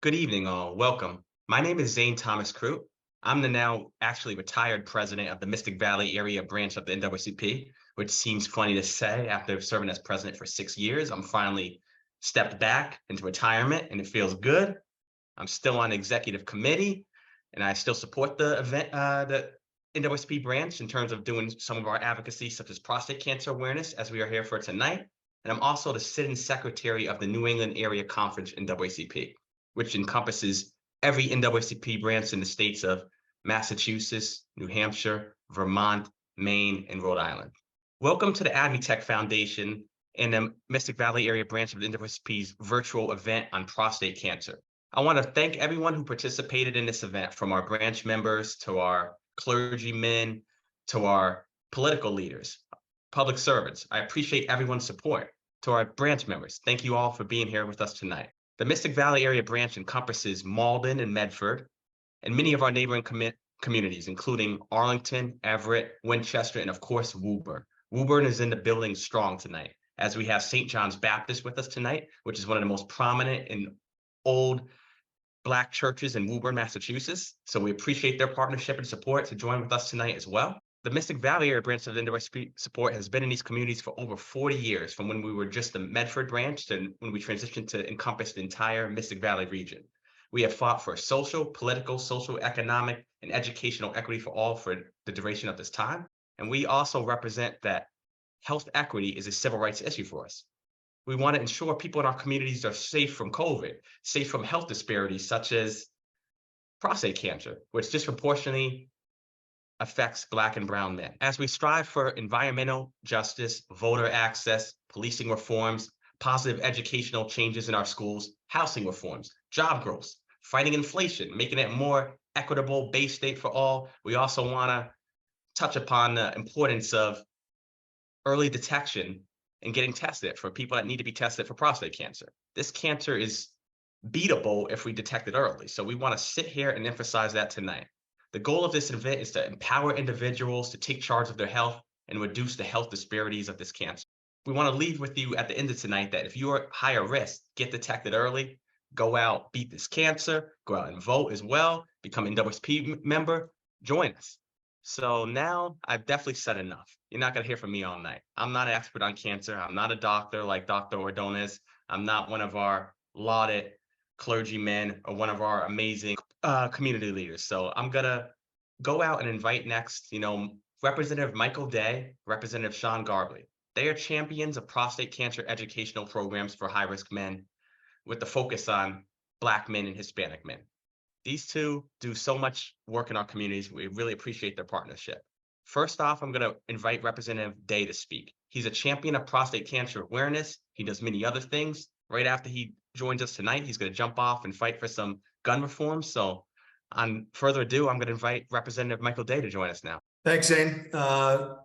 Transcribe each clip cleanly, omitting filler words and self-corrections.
Good evening, all. Welcome. My name is Zane Thomas Crute. I'm the now actually retired president of the Mystic Valley area branch of the NAACP, which seems funny to say after serving as president for 6 years. I'm finally stepped back into retirement and it feels good. I'm still on the executive committee and I still support the NAACP branch in terms of doing some of our advocacy, such as prostate cancer awareness, as we are here for tonight. And I'm also the sitting secretary of the New England Area Conference NAACP, which encompasses every NAACP branch in the states of Massachusetts, New Hampshire, Vermont, Maine, and Rhode Island. Welcome to the AdMeTech Foundation and the Mystic Valley area branch of the NAACP's virtual event on prostate cancer. I want to thank everyone who participated in this event, from our branch members to our clergymen to our political leaders, public servants. I appreciate everyone's support. To our branch members, thank you all for being here with us tonight. The Mystic Valley area branch encompasses Malden and Medford, and many of our neighboring communities, including Arlington, Everett, Winchester, and of course, Woburn. Woburn is in the building strong tonight, as we have St. John's Baptist with us tonight, which is one of the most prominent and old Black churches in Woburn, Massachusetts. So we appreciate their partnership and support to join with us tonight as well. The Mystic Valley area branch of the NAACP support has been in these communities for over 40 years, from when we were just the Medford branch to when we transitioned to encompass the entire Mystic Valley region. We have fought for social, political, social, economic, and educational equity for all for the duration of this time. And we also represent that health equity is a civil rights issue for us. We want to ensure people in our communities are safe from COVID, safe from health disparities such as prostate cancer, which disproportionately affects Black and brown men. As we strive for environmental justice, voter access, policing reforms, positive educational changes in our schools, housing reforms, job growth, fighting inflation, making it a more equitable Bay State for all, we also want to touch upon the importance of early detection and getting tested for people that need to be tested for prostate cancer. This cancer is beatable if we detect it early. So we want to sit here and emphasize that tonight. The goal of this event is to empower individuals to take charge of their health and reduce the health disparities of this cancer. We want to leave with you at the end of tonight that if you are higher risk, get detected early, go out, beat this cancer, go out and vote as well, become an NAACP member, join us. So now I've definitely said enough. You're not going to hear from me all night. I'm not an expert on cancer. I'm not a doctor like Dr. Ordonez. I'm not one of our lauded clergymen or one of our amazing community leaders. So I'm gonna go out and invite next, Representative Michael Day, Representative Sean Garbly. They are champions of prostate cancer educational programs for high-risk men with the focus on Black men and Hispanic men. These two do so much work in our communities. We really appreciate their partnership. First off, I'm gonna invite Representative Day to speak. He's a champion of prostate cancer awareness. He does many other things. Right after he joins us tonight, he's gonna jump off and fight for some gun reform. So on further ado, I'm gonna invite Representative Michael Day to join us now. Thanks, Zane.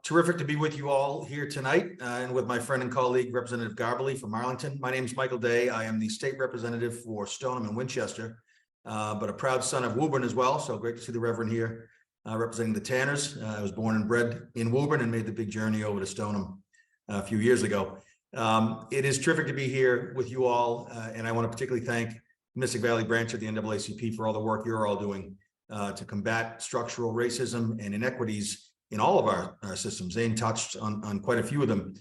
Terrific to be with you all here tonight and with my friend and colleague, Representative Garbly from Arlington. My name is Michael Day. I am the state representative for Stoneham and Winchester, but a proud son of Woburn as well. So great to see the Reverend here representing the Tanners. I was born and bred in Woburn and made the big journey over to Stoneham a few years ago. It is terrific to be here with you all, and I want to particularly thank Mystic Valley branch of the NAACP for all the work you're all doing to combat structural racism and inequities in all of our systems. Zane touched on quite a few of them.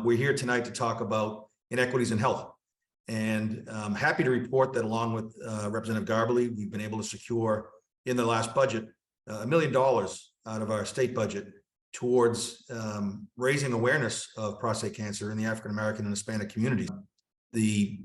We're here tonight to talk about inequities in health. And I'm happy to report that along with Representative Garbly, we've been able to secure in the last budget $1 million out of our state budget towards raising awareness of prostate cancer in the African American and Hispanic communities. The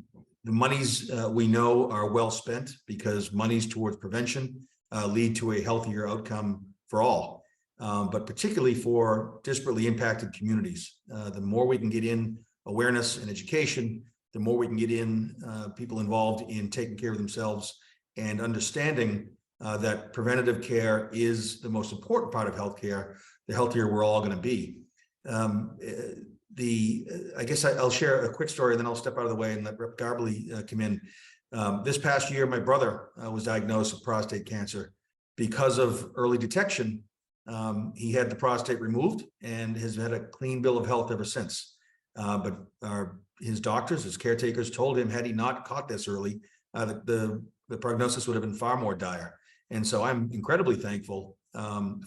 monies we know are well spent because monies towards prevention lead to a healthier outcome for all, but particularly for disparately impacted communities. The more we can get in awareness and education, the more we can get in people involved in taking care of themselves and understanding that preventative care is the most important part of healthcare, the healthier we're all going to be. I guess I'll share a quick story and then I'll step out of the way and let Rep. Garbly come in. This past year, my brother was diagnosed with prostate cancer. Because of early detection, he had the prostate removed and has had a clean bill of health ever since. But his doctors, his caretakers told him, had he not caught this early, the prognosis would have been far more dire. And so I'm incredibly thankful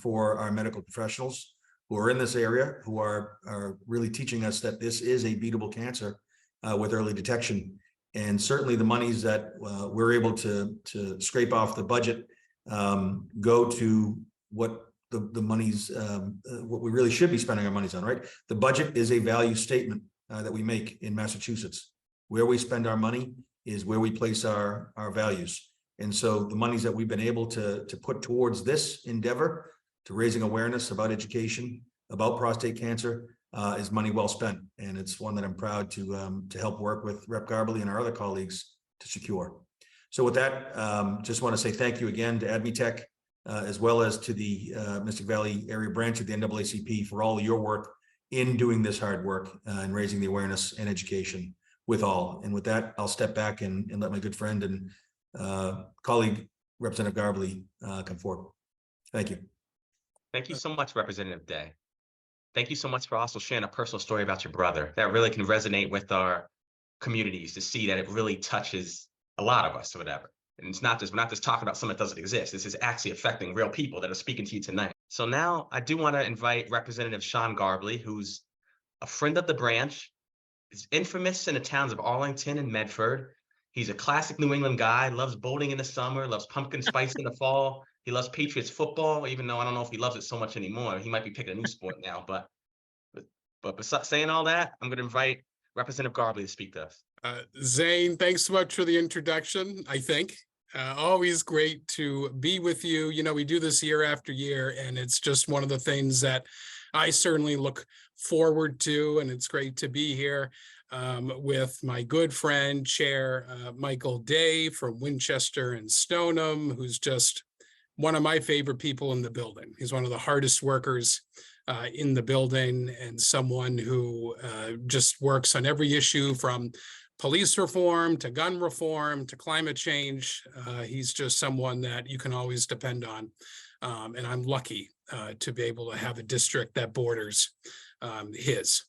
for our medical professionals who are in this area, who are really teaching us that this is a beatable cancer with early detection. And certainly the monies that we're able to scrape off the budget go to what the monies, what we really should be spending our monies on, right? The budget is a value statement that we make in Massachusetts. Where we spend our money is where we place our values. And so the monies that we've been able to put towards this endeavor, to raising awareness about education, about prostate cancer, is money well spent. And it's one that I'm proud to help work with Rep. Garbely and our other colleagues to secure. So with that, just want to say thank you again to AdMeTech, as well as to the Mystic Valley area branch of the NAACP for all of your work in doing this hard work and raising the awareness and education with all. And with that, I'll step back and let my good friend and colleague, Representative Garbely, come forward. Thank you. Thank you so much, Representative Day. Thank you so much for also sharing a personal story about your brother. That really can resonate with our communities to see that it really touches a lot of us or whatever. And it's not just, we're not just talking about something that doesn't exist. This is actually affecting real people that are speaking to you tonight. So now I do want to invite Representative Sean Garbely, who's a friend of the branch, is infamous in the towns of Arlington and Medford. He's a classic New England guy, loves boating in the summer, loves pumpkin spice in the fall. He loves Patriots football, even though I don't know if he loves it so much anymore. He might be picking a new sport now, but besides saying all that, I'm going to invite Representative Garbely to speak to us. Zane, thanks so much for the introduction, I think. Always great to be with you. You know, we do this year after year, and it's just one of the things that I certainly look forward to, and it's great to be here with my good friend, Chair Michael Day from Winchester and Stoneham, who's just one of my favorite people in the building. He's one of the hardest workers in the building, and someone who just works on every issue from police reform to gun reform to climate change. He's just someone that you can always depend on. And I'm lucky to be able to have a district that borders his.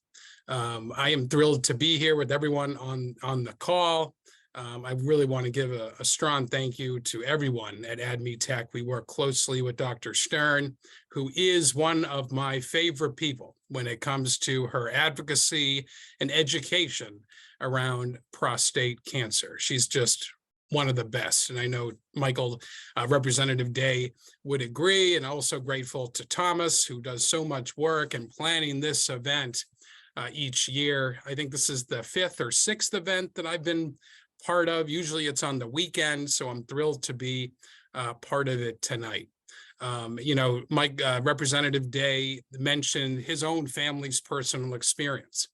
I am thrilled to be here with everyone on the call. I really want to give a strong thank you to everyone at AdMeTech. We work closely with Dr. Stern, who is one of my favorite people when it comes to her advocacy and education around prostate cancer. She's just one of the best. And I know Michael, Representative Day would agree, and also grateful to Thomas, who does so much work in planning this event each year. I think this is the 5th or 6th event that I've been part of. Usually it's on the weekend, so I'm thrilled to be part of it tonight. You know, Mike, Representative Day mentioned his own family's personal experience.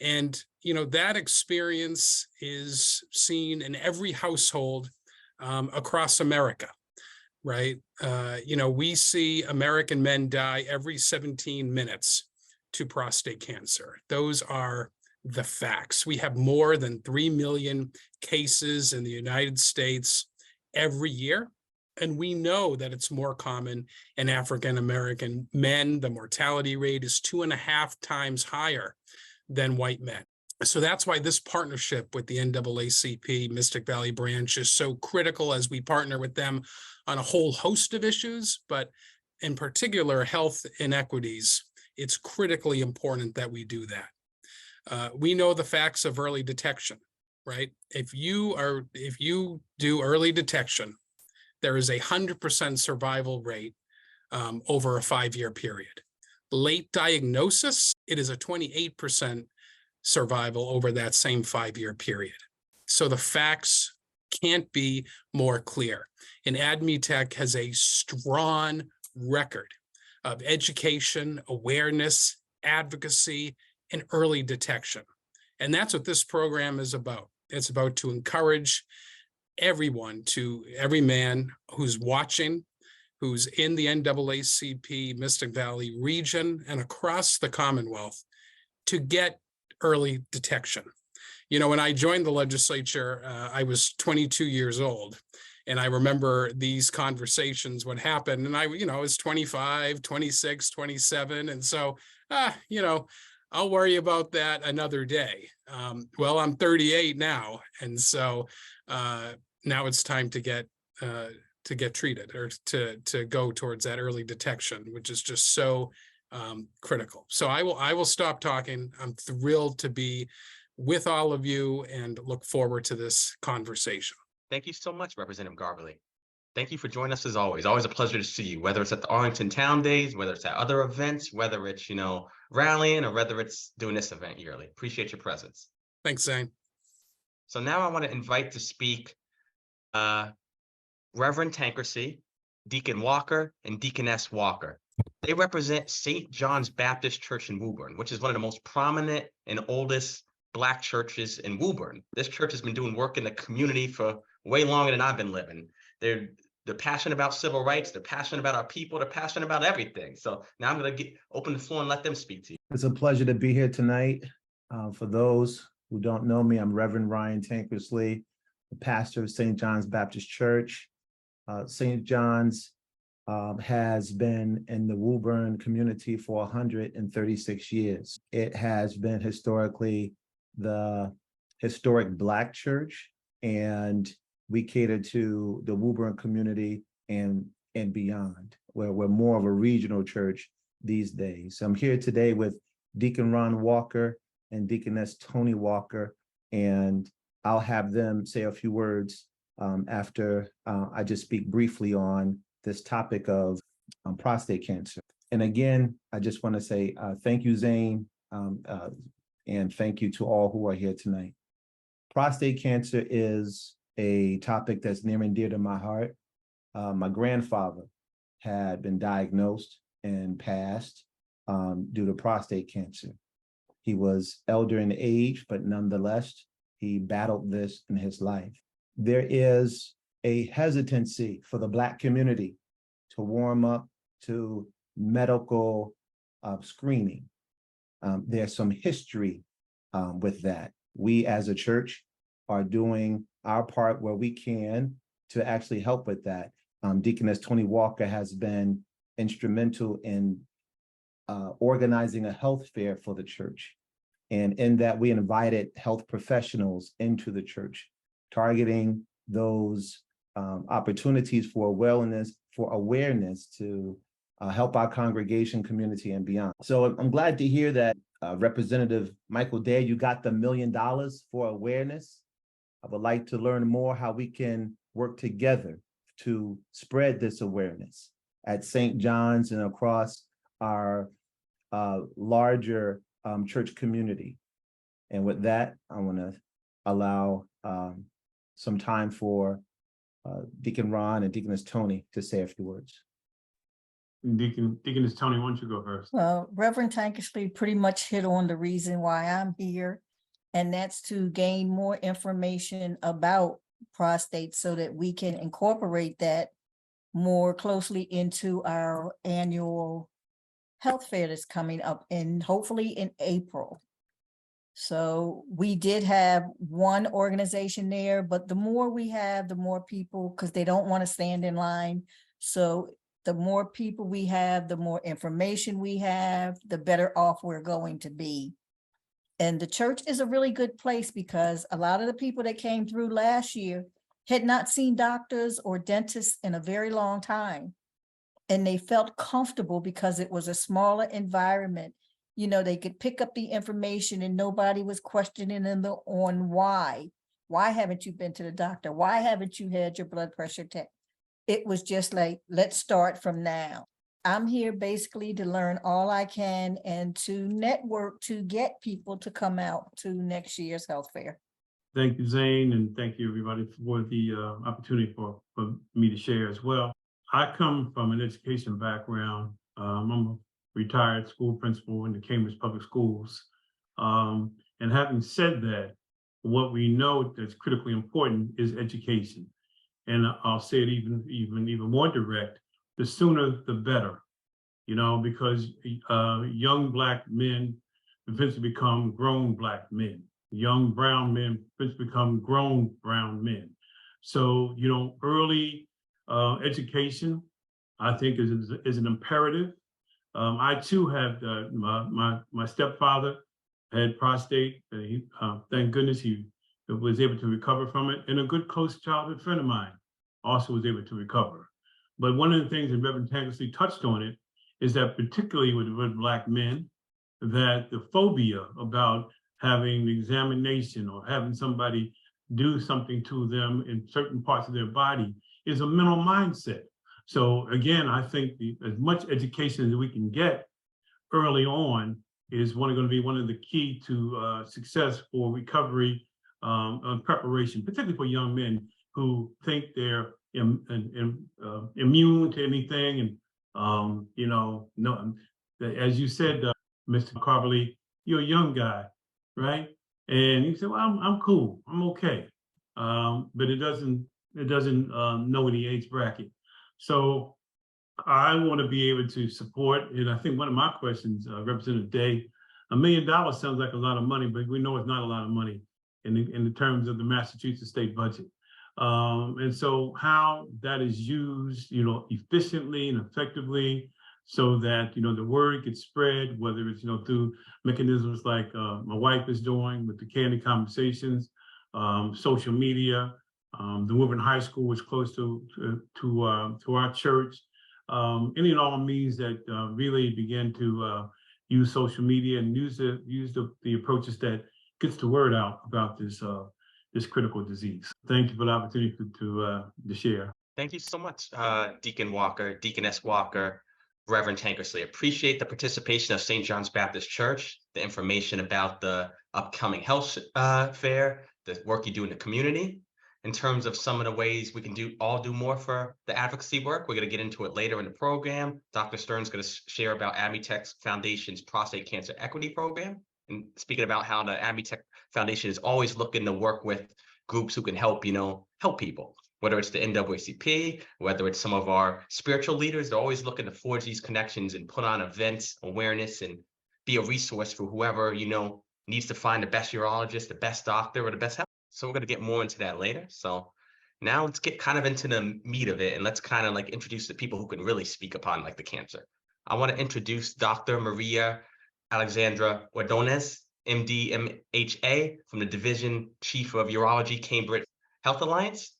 And, you know, that experience is seen in every household across America, right? You know, we see American men die every 17 minutes to prostate cancer. Those are the facts. We have more than 3 million cases in the United States every year. And we know that it's more common in African-American men. The mortality rate is 2.5 times higher than white men. So that's why this partnership with the NAACP Mystic Valley branch is so critical, as we partner with them on a whole host of issues, but in particular, health inequities. It's critically important that we do that. We know the facts of early detection, right? If you do early detection, there is a 100% survival rate over a 5-year period. Late diagnosis, it is a 28% survival over that same 5-year period. So the facts can't be more clear. And AdMeTech has a strong record of education, awareness, advocacy, and early detection. And that's what this program is about. It's about to encourage everyone, every man who's watching, who's in the NAACP Mystic Valley region and across the Commonwealth, to get early detection. You know, when I joined the legislature, I was 22 years old. And I remember these conversations would happen. And I was 25, 26, 27. And so, you know, I'll worry about that another day. Well, I'm 38 now. And so, now it's time to get treated, or to go towards that early detection, which is just so critical. So I will stop talking. I'm thrilled to be with all of you and look forward to this conversation. Thank you so much, Representative Garbely. Thank you for joining us as always. Always a pleasure to see you, whether it's at the Arlington Town Days, whether it's at other events, whether it's, rallying, or whether it's doing this event yearly. Appreciate your presence. Thanks, Zane. So now I want to invite to speak Reverend Tankersey, Deacon Walker, and Deaconess Walker. They represent St. John's Baptist Church in Woburn, which is one of the most prominent and oldest Black churches in Woburn. This church has been doing work in the community for way longer than I've been living. They're passionate about civil rights. They're passionate about our people. They're passionate about everything. So now I'm going to open the floor and let them speak to you. It's a pleasure to be here tonight. For those who don't know me, I'm Reverend Ryan Tankersley, the pastor of St. John's Baptist Church. St. John's has been in the Woburn community for 136 years. It has been historically the historic Black church, and we cater to the Woburn community and beyond, where we're more of a regional church these days. So I'm here today with Deacon Ron Walker and Deaconess Tony Walker, and I'll have them say a few words after I just speak briefly on this topic of prostate cancer. And again, I just want to say thank you, Zane, and thank you to all who are here tonight. Prostate cancer is a topic that's near and dear to my heart. My grandfather had been diagnosed and passed due to prostate cancer. He was elder in age, but nonetheless, he battled this in his life. There is a hesitancy for the Black community to warm up to medical screening. There's some history with that. We as a church are doing our part where we can to actually help with that. Deaconess Tony Walker has been instrumental in organizing a health fair for the church. And in that, we invited health professionals into the church, targeting those opportunities for wellness, for awareness to help our congregation, community, and beyond. So I'm glad to hear that Representative Michael Day, you got the $1 million for awareness. I would like to learn more how we can work together to spread this awareness at St. John's and across our larger church community. And with that, I want to allow some time for Deacon Ron and Deaconess Tony to say a few words. Deaconess Tony, why don't you go first? Well, Reverend Tankersley pretty much hit on the reason why I'm here, and that's to gain more information about prostate so that we can incorporate that more closely into our annual health fair that's coming up hopefully in April. So we did have one organization there, but the more we have, the more people, because they don't want to stand in line. So the more people we have, the more information we have, the better off we're going to be. And the church is a really good place because a lot of the people that came through last year had not seen doctors or dentists in a very long time. And they felt comfortable because it was a smaller environment. You know, they could pick up the information and nobody was questioning them on why. Why haven't you been to the doctor? Why haven't you had your blood pressure checked? It was just like, let's start from now. I'm here basically to learn all I can and to network to get people to come out to next year's health fair. Thank you, Zane, and thank you, everybody, for the opportunity for me to share as well. I come from an education background. I'm a retired school principal in the Cambridge Public Schools. And having said that, what we know that's critically important is education. And I'll say it even more direct, the sooner the better, you know, because young Black men eventually become grown Black men. Young brown men eventually become grown brown men. So, you know, early education, I think is an imperative. I too have my stepfather had prostate. Thank goodness it was able to recover from it, and a good close childhood friend of mine also was able to recover. But one of the things that Reverend Tankersley touched on it is that particularly with Black men, that the phobia about having the examination or having somebody do something to them in certain parts of their body is a mental mindset. So again, I think as much education as we can get early on is going to be one of the key to success for recovery and preparation, particularly for young men who think they're immune to anything. And, no, as you said, Mr. Carberly, you're a young guy, right? And you say, well, I'm cool, I'm okay. But it doesn't know any age bracket. So I want to be able to support, and I think one of my questions, Representative Day, $1 million sounds like a lot of money, but we know it's not a lot of money in the terms of the Massachusetts state budget. And so how that is used, efficiently and effectively, so that, the word gets spread, whether it's, through mechanisms like my wife is doing with the Candy Conversations, social media, the Woburn High School was close to our church, any and all means that really begin to use social media and use the approaches that gets the word out about this critical disease. Thank you for the opportunity to share. Thank you so much, Deacon Walker, Deaconess Walker, Reverend Tankersley. Appreciate the participation of St. John's Baptist Church, the information about the upcoming health fair, the work you do in the community. In terms of some of the ways we can do more for the advocacy work, we're going to get into it later in the program. Dr. Stern's going to share about AdMeTech Foundation's Prostate Cancer Equity Program, and speaking about how the AdMeTech Foundation is always looking to work with groups who can help, help people. Whether it's the NAACP, whether it's some of our spiritual leaders, they're always looking to forge these connections and put on events, awareness, and be a resource for whoever, needs to find the best urologist, the best doctor, or the best health. So we're going to get more into that later. So now let's get kind of into the meat of it, and let's kind of introduce the people who can really speak upon the cancer. I want to introduce Dr. Maria Alexandra Ordonez, MD, MHA, from the Division Chief of Urology, Cambridge Health Alliance.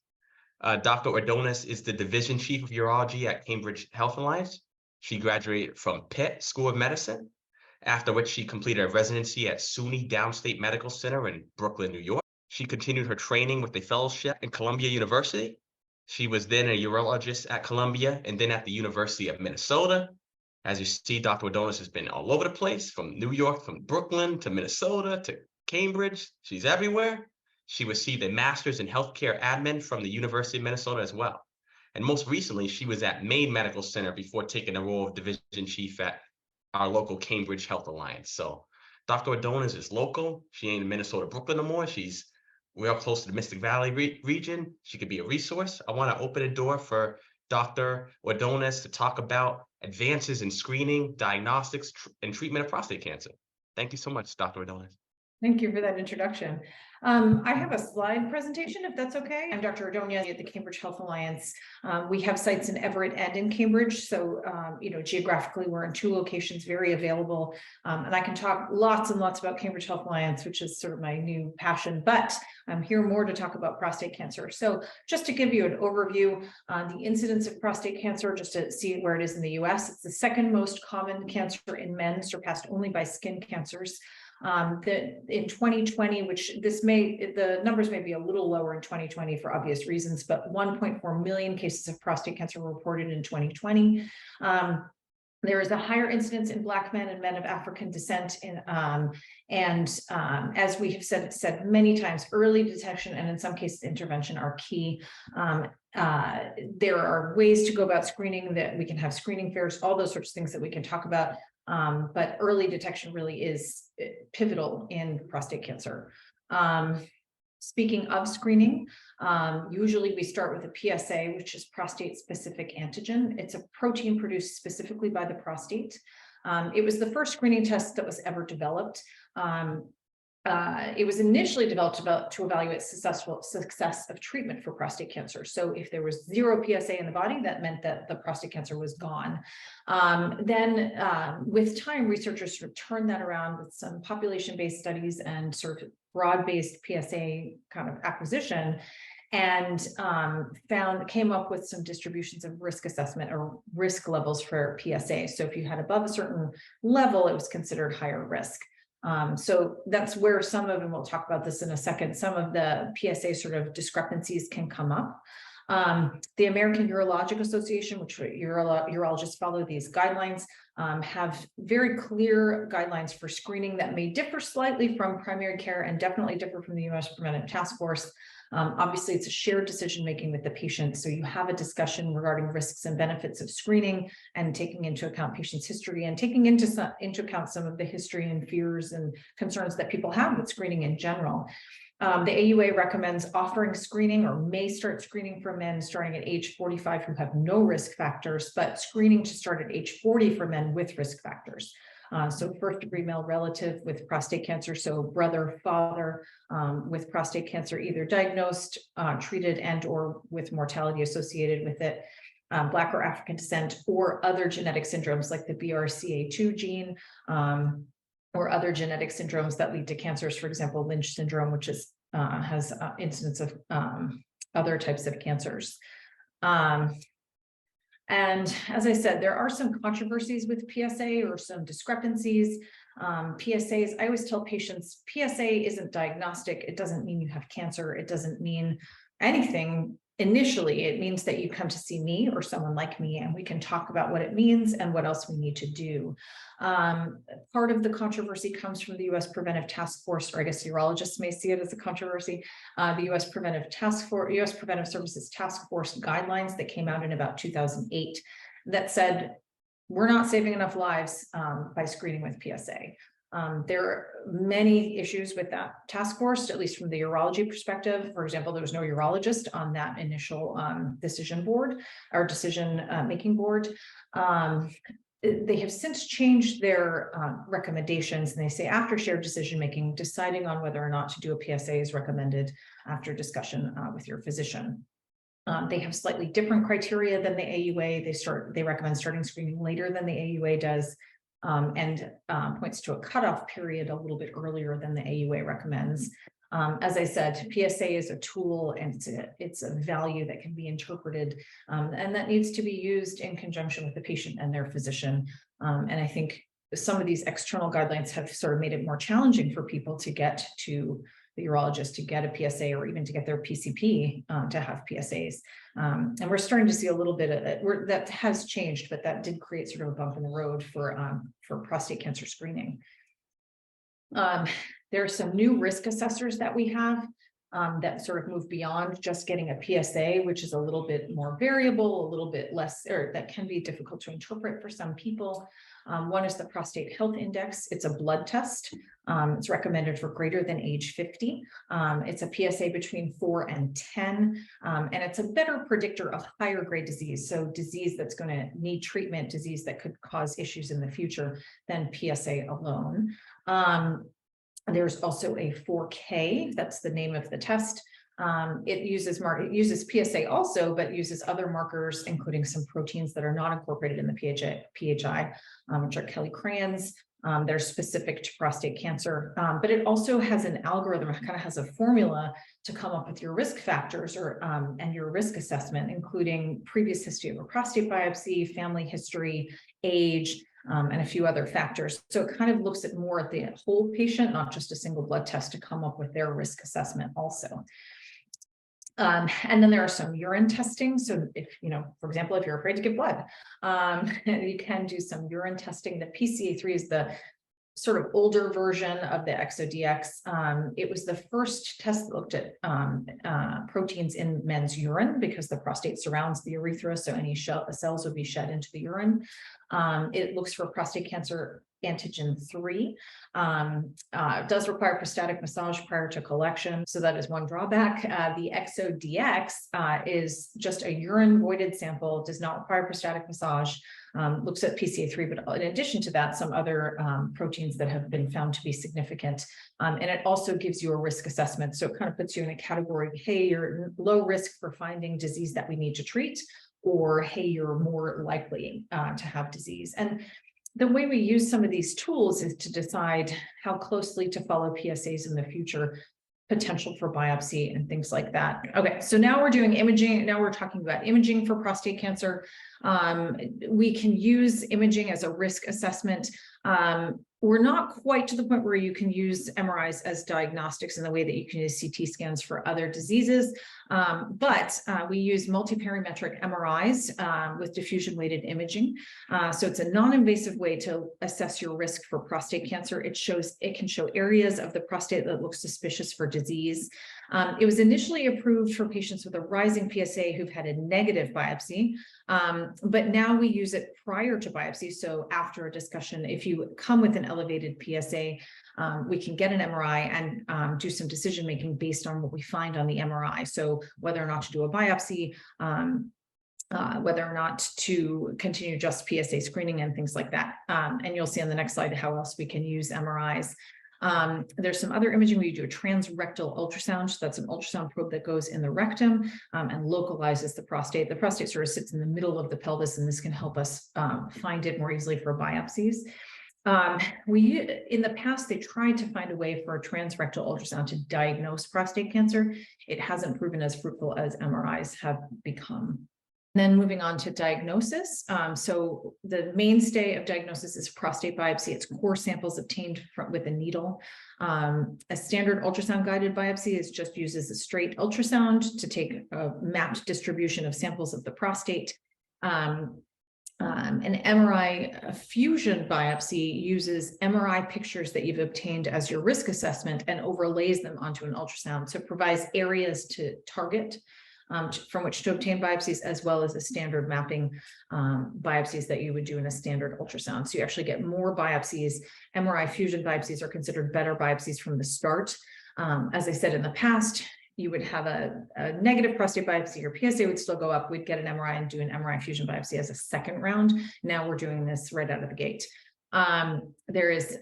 Dr. Ordonez is the Division Chief of Urology at Cambridge Health Alliance. She graduated from Pitt School of Medicine, after which she completed a residency at SUNY Downstate Medical Center in Brooklyn, New York. She continued her training with a fellowship at Columbia University. She was then a urologist at Columbia and then at the University of Minnesota. As you see, Dr. Ordonez has been all over the place, from New York, from Brooklyn to Minnesota to Cambridge. She's everywhere. She received a master's in healthcare admin from the University of Minnesota as well. And most recently, she was at Maine Medical Center before taking the role of division chief at our local Cambridge Health Alliance. So Dr. Ordonez is local. She ain't in Minnesota, Brooklyn no more. She's real close to the Mystic Valley region. She could be a resource. I want to open a door for Dr. Ordonez to talk about advances in screening, diagnostics, and treatment of prostate cancer. Thank you so much, Dr. Ordonez. Thank you for that introduction. I have a slide presentation, if that's okay. I'm Dr. Ordonez at the Cambridge Health Alliance. We have sites in Everett and in Cambridge. So, geographically, we're in 2 locations, very available. And I can talk lots and lots about Cambridge Health Alliance, which is sort of my new passion, but I'm here more to talk about prostate cancer. So just to give you an overview on the incidence of prostate cancer, just to see where it is in the US, it's the 2nd most common cancer in men, surpassed only by skin cancers. That in 2020, the numbers may be a little lower in 2020 for obvious reasons, but 1.4 million cases of prostate cancer were reported in 2020. There is a higher incidence in Black men and men of African descent, as we have said many times, early detection and in some cases intervention are key. There are ways to go about screening, that we can have screening fairs, all those sorts of things that we can talk about. But early detection really is pivotal in prostate cancer. Speaking of screening, usually we start with a PSA, which is prostate-specific antigen. It's a protein produced specifically by the prostate. It was the first screening test that was ever developed. It was initially developed to evaluate success of treatment for prostate cancer. So if there was 0 PSA in the body, that meant that the prostate cancer was gone. Then with time, researchers sort of turned that around with some population-based studies and sort of broad-based PSA kind of acquisition, and came up with some distributions of risk assessment or risk levels for PSA. So if you had above a certain level, it was considered higher risk. So that's where some of, and we'll talk about this in a second, some of the PSA sort of discrepancies can come up. The American Urologic Association, which urologists follow these guidelines, have very clear guidelines for screening that may differ slightly from primary care and definitely differ from the U.S. Preventive Task Force. Obviously, it's a shared decision-making with the patient. So you have a discussion regarding risks and benefits of screening and taking into account patient's history and taking into account some of the history and fears and concerns that people have with screening in general. The AUA recommends offering screening or may start screening for men starting at age 45 who have no risk factors, but screening to start at age 40 for men with risk factors. So first-degree male relative with prostate cancer, so brother, father with prostate cancer, either diagnosed, treated, and or with mortality associated with it, Black or African descent, or other genetic syndromes like the BRCA2 gene, or other genetic syndromes that lead to cancers, for example, Lynch syndrome, which is has incidence of other types of cancers. And as I said, there are some controversies with PSA or some discrepancies. PSAs, I always tell patients, PSA isn't diagnostic. It doesn't mean you have cancer. It doesn't mean anything initially. It means that you come to see me or someone like me, and we can talk about what it means and what else we need to do. Part of the controversy comes from the U.S. Preventive Task Force, or I guess urologists may see it as a controversy. The U.S. Preventive Services Task Force guidelines that came out in about 2008 that said, we're not saving enough lives by screening with PSA. There are many issues with that task force, at least from the urology perspective. For example, there was no urologist on that initial decision board or decision making board. They have since changed their recommendations, and they say after shared decision making, deciding on whether or not to do a PSA is recommended after discussion with your physician. They have slightly different criteria than the AUA. They recommend starting screening later than the AUA does, and points to a cutoff period a little bit earlier than the AUA recommends. As I said, PSA is a tool, and it's a value that can be interpreted, and that needs to be used in conjunction with the patient and their physician. And I think some of these external guidelines have sort of made it more challenging for people to get to the urologist to get a PSA or even to get their PCP to have PSAs. And we're starting to see a little bit of it. That has changed, but that did create sort of a bump in the road for prostate cancer screening. There are some new risk assessors that we have that sort of move beyond just getting a PSA, which is a little bit more variable, a little bit less, or that can be difficult to interpret for some people. One is the Prostate Health Index. It's a blood test. It's recommended for greater than age 50. It's a PSA between 4 and 10, and it's a better predictor of higher grade disease. So disease that's going to need treatment, disease that could cause issues in the future than PSA alone. There's also a 4K, that's the name of the test. It uses PSA also, but uses other markers, including some proteins that are not incorporated in the PHI, which are Kelly-Crayons. They're specific to prostate cancer, but it also has an algorithm, it kind of has a formula to come up with your risk factors or and your risk assessment, including previous history of a prostate biopsy, family history, age, and a few other factors. So it kind of looks at more at the whole patient, not just a single blood test, to come up with their risk assessment also. And then there are some urine testing. So if, for example, if you're afraid to give blood, you can do some urine testing. The PCA3 is the sort of older version of the ExoDx. It was the first test that looked at proteins in men's urine because the prostate surrounds the urethra, so any cells would be shed into the urine. It looks for prostate cancer antigen 3. Does require prostatic massage prior to collection, so that is one drawback. The ExoDX is just a urine voided sample, does not require prostatic massage. Looks at PCA3, but in addition to that, some other proteins that have been found to be significant. And it also gives you a risk assessment. So it kind of puts you in a category, hey, you're low risk for finding disease that we need to treat, or hey, you're more likely to have disease. And the way we use some of these tools is to decide how closely to follow PSAs in the future, potential for biopsy and things like that. Okay, so now we're doing imaging. Now we're talking about imaging for prostate cancer. We can use imaging as a risk assessment. We're not quite to the point where you can use MRIs as diagnostics in the way that you can use CT scans for other diseases, but we use multiparametric MRIs with diffusion weighted imaging. So it's a non-invasive way to assess your risk for prostate cancer. It can show areas of the prostate that look suspicious for disease. It was initially approved for patients with a rising PSA who've had a negative biopsy, but now we use it prior to biopsy. So after a discussion, if you come with an elevated PSA, we can get an MRI and do some decision making based on what we find on the MRI. So whether or not to do a biopsy, whether or not to continue just PSA screening and things like that. And you'll see on the next slide how else we can use MRIs. There's some other imaging where you do a transrectal ultrasound. So that's an ultrasound probe that goes in the rectum and localizes the prostate. The prostate sort of sits in the middle of the pelvis, and this can help us find it more easily for biopsies. In the past, they tried to find a way for a transrectal ultrasound to diagnose prostate cancer. It hasn't proven as fruitful as MRIs have become. Then moving on to diagnosis. So the mainstay of diagnosis is prostate biopsy. It's core samples obtained with a needle. A standard ultrasound guided biopsy uses a straight ultrasound to take a mapped distribution of samples of the prostate. An MRI fusion biopsy uses MRI pictures that you've obtained as your risk assessment and overlays them onto an ultrasound. So it provides areas to target from which to obtain biopsies, as well as a standard mapping biopsies that you would do in a standard ultrasound. So you actually get more biopsies. MRI fusion biopsies are considered better biopsies from the start. As I said in the past, you would have a negative prostate biopsy, your PSA would still go up. We'd get an MRI and do an MRI fusion biopsy as a second round. Now we're doing this right out of the gate. There is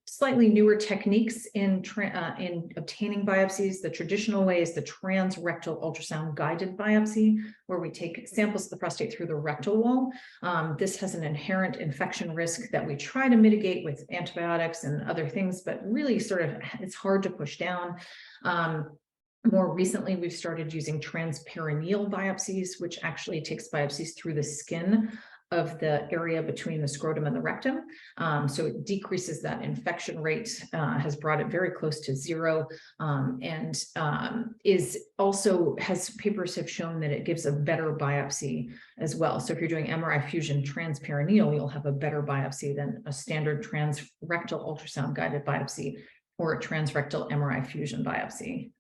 slightly newer techniques in obtaining biopsies. The traditional way is the transrectal ultrasound guided biopsy, where we take samples of the prostate through the rectal wall. This has an inherent infection risk that we try to mitigate with antibiotics and other things, but really it's hard to push down. More recently, we've started using transperineal biopsies, which actually takes biopsies through the skin of the area between the scrotum and the rectum. So it decreases that infection rate, has brought it very close to zero, and papers have shown that it gives a better biopsy as well. So if you're doing MRI fusion transperineal, you'll have a better biopsy than a standard transrectal ultrasound guided biopsy or a transrectal MRI fusion biopsy.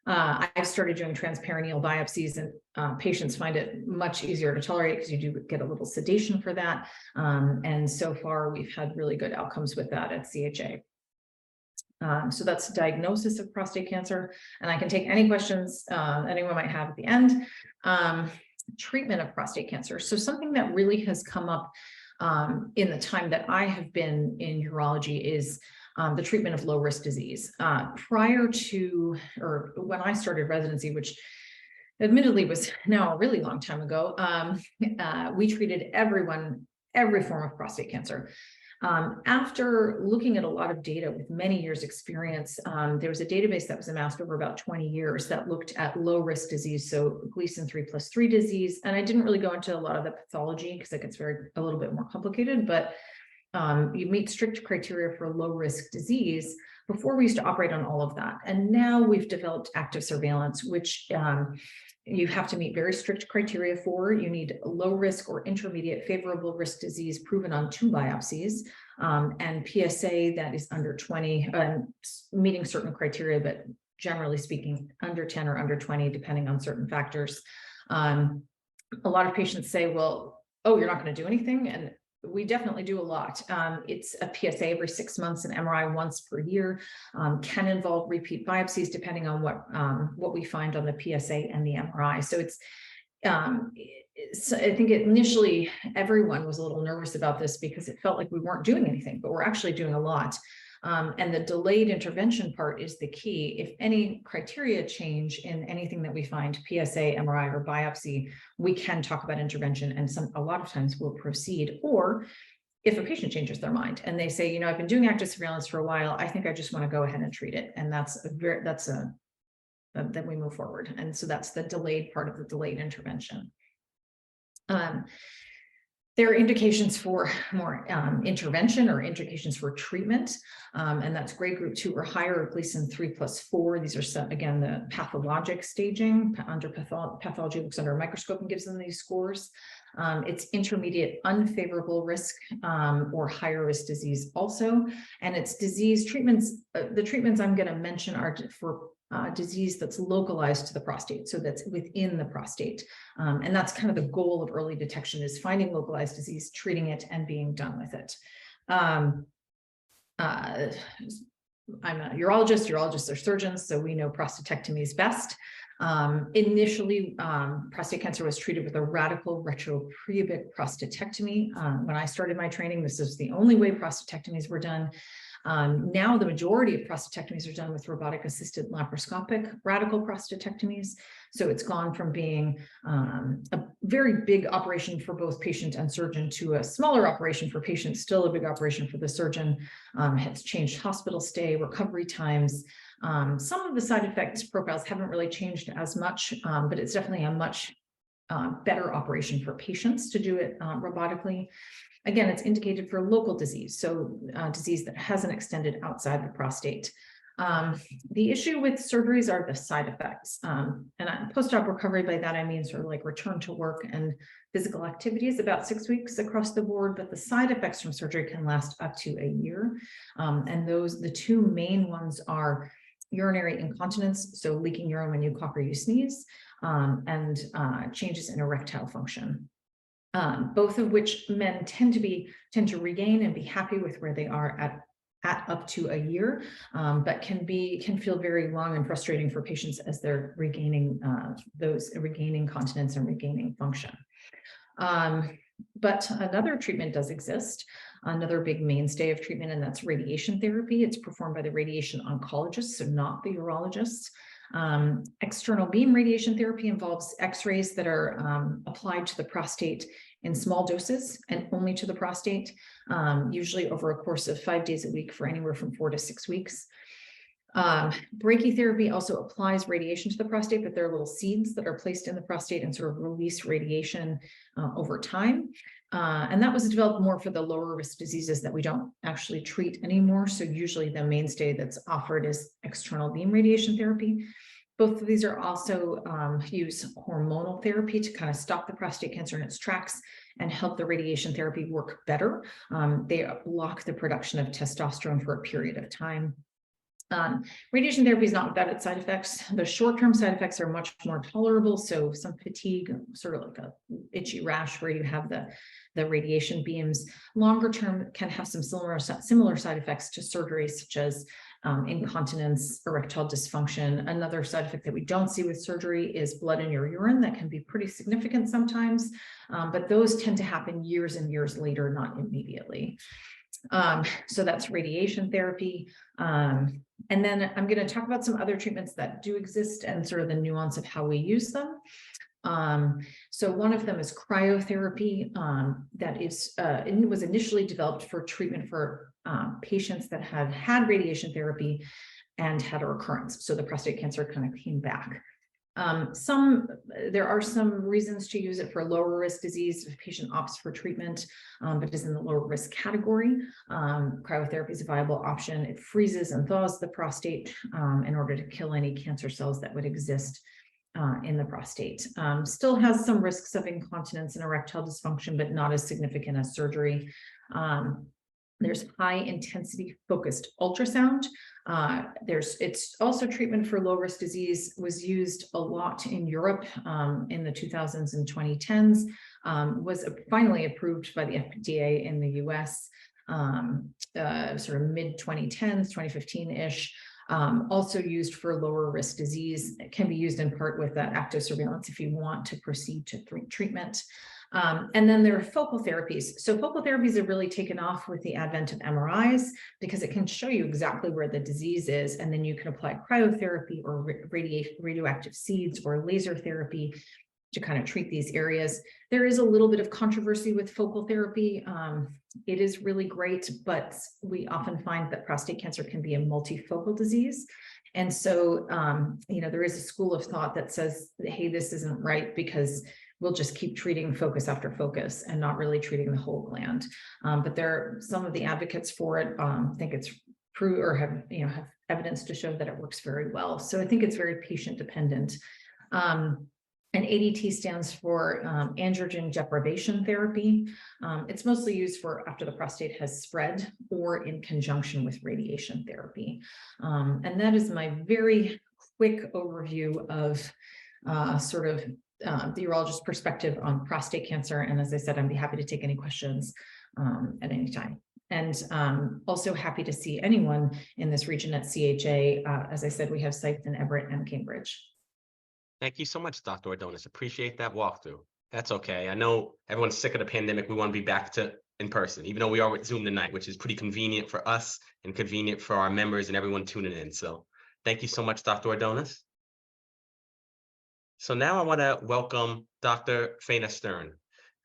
I've started doing transperineal biopsies, and patients find it much easier to tolerate because you do get a little sedation for that. And so far, we've had really good outcomes with that at CHA. So that's diagnosis of prostate cancer. And I can take any questions anyone might have at the end. Treatment of prostate cancer. So something that really has come up in the time that I have been in urology is the treatment of low-risk disease. Prior to, or when I started residency, which admittedly was now a really long time ago, we treated every form of prostate cancer. After looking at a lot of data with many years experience, there was a database that was amassed over about 20 years that looked at low-risk disease, so Gleason 3+3 disease. And I didn't really go into a lot of the pathology because it gets a little bit more complicated, but you meet strict criteria for low-risk disease. Before, we used to operate on all of that. And now we've developed active surveillance, which you have to meet very strict criteria for. You need low risk or intermediate favorable risk disease proven on 2 biopsies, and PSA that is under 20, meeting certain criteria, but generally speaking, under 10 or under 20, depending on certain factors. A lot of patients say, well, oh, you're not going to do anything. And we definitely do a lot. It's a PSA every 6 months, an MRI once per year, can involve repeat biopsies depending on what we find on the PSA and the MRI. So so I think initially everyone was a little nervous about this because it felt like we weren't doing anything, but we're actually doing a lot. And the delayed intervention part is the key. If any criteria change in anything that we find, PSA, MRI, or biopsy, we can talk about intervention, and a lot of times we'll proceed. Or if a patient changes their mind and they say, I've been doing active surveillance for a while, I think I just want to go ahead and treat it. And then we move forward. And so that's the delayed part of the delayed intervention. There are indications for more intervention or indications for treatment, and that's grade group 2 or higher, or Gleason 3+4. These are again the pathologic staging. Under pathology looks under a microscope and gives them these scores. It's intermediate unfavorable risk or higher risk disease also, and it's disease treatments. The treatments I'm going to mention are for disease that's localized to the prostate, so that's within the prostate. And that's kind of the goal of early detection, is finding localized disease, treating it, and being done with it. I'm a urologist, urologists are surgeons, so we know prostatectomy is best. Initially, prostate cancer was treated with a radical retropubic prostatectomy. When I started my training, this is the only way prostatectomies were done. Now the majority of prostatectomies are done with robotic assisted laparoscopic radical prostatectomies. So it's gone from being a very big operation for both patient and surgeon to a smaller operation for patients, still a big operation for the surgeon. Has changed hospital stay, recovery times. Some of the side effects profiles haven't really changed as much, but it's definitely a much better operation for patients to do it robotically. Again, it's indicated for local disease, so disease that hasn't extended outside the prostate. The issue with surgeries are the side effects. And post-op recovery, by that I mean sort of like return to work and physical activities, about 6 weeks across the board, but the side effects from surgery can last up to a year. And the two main ones are urinary incontinence, so leaking urine when you cough or you sneeze, and changes in erectile function. Both of which men tend to regain and be happy with where they are at up to a year, but can feel very long and frustrating for patients as they're regaining continence and regaining function. But another treatment does exist, another big mainstay of treatment, and that's radiation therapy. It's performed by the radiation oncologists, so not the urologists. External beam radiation therapy involves X-rays that are applied to the prostate in small doses and only to the prostate, usually over a course of 5 days a week for anywhere from 4 to 6 weeks. Brachytherapy also applies radiation to the prostate, but there are little seeds that are placed in the prostate and sort of release radiation over time. And that was developed more for the lower risk diseases that we don't actually treat anymore. So usually the mainstay that's offered is external beam radiation therapy. Both of these are also use hormonal therapy to kind of stop the prostate cancer in its tracks and help the radiation therapy work better. They block the production of testosterone for a period of time. Radiation therapy is not without its side effects. The short-term side effects are much more tolerable. So some fatigue, sort of like a itchy rash where you have the radiation beams. Longer term can have some similar side effects to surgery, such as incontinence, erectile dysfunction. Another side effect that we don't see with surgery is blood in your urine. That can be pretty significant sometimes, but those tend to happen years and years later, not immediately. So that's radiation therapy. And then I'm going to talk about some other treatments that do exist and sort of the nuance of how we use them. So one of them is cryotherapy. That is, it was initially developed for treatment for patients that had had radiation therapy and had a recurrence. So the prostate cancer kind of came back. There are some reasons to use it for lower risk disease if a patient opts for treatment, but is in the lower risk category. Cryotherapy is a viable option. It freezes and thaws the prostate in order to kill any cancer cells that would exist in the prostate. Still has some risks of incontinence and erectile dysfunction, but not as significant as surgery. There's high intensity focused ultrasound. It's also treatment for low risk disease, was used a lot in Europe in the 2000s and 2010s, was finally approved by the FDA in the US, sort of mid 2010s, 2015-ish. Also used for lower risk disease. It can be used in part with active surveillance if you want to proceed to treatment. And then there are focal therapies. So focal therapies have really taken off with the advent of MRIs because it can show you exactly where the disease is, and then you can apply cryotherapy or radioactive seeds or laser therapy to kind of treat these areas. There is a little bit of controversy with focal therapy. It is really great, but we often find that prostate cancer can be a multifocal disease. And so, there is a school of thought that says, hey, this isn't right because we'll just keep treating focus after focus and not really treating the whole gland. But there are some of the advocates for it think it's true or have evidence to show that it works very well. So I think it's very patient dependent. And ADT stands for androgen deprivation therapy. It's mostly used for after the prostate has spread or in conjunction with radiation therapy. And that is my very quick overview of the urologist perspective on prostate cancer. And as I said, I'd be happy to take any questions at any time. And also happy to see anyone in this region at CHA. As I said, we have sites in Everett and Cambridge. Thank you so much, Dr. Ordonez. Appreciate that walkthrough. That's okay. I know everyone's sick of the pandemic. We want to be back to in person, even though we are with Zoom tonight, which is pretty convenient for us and convenient for our members and everyone tuning in. So thank you so much, Dr. Ordonez. So now I want to welcome Dr. Faina Stern.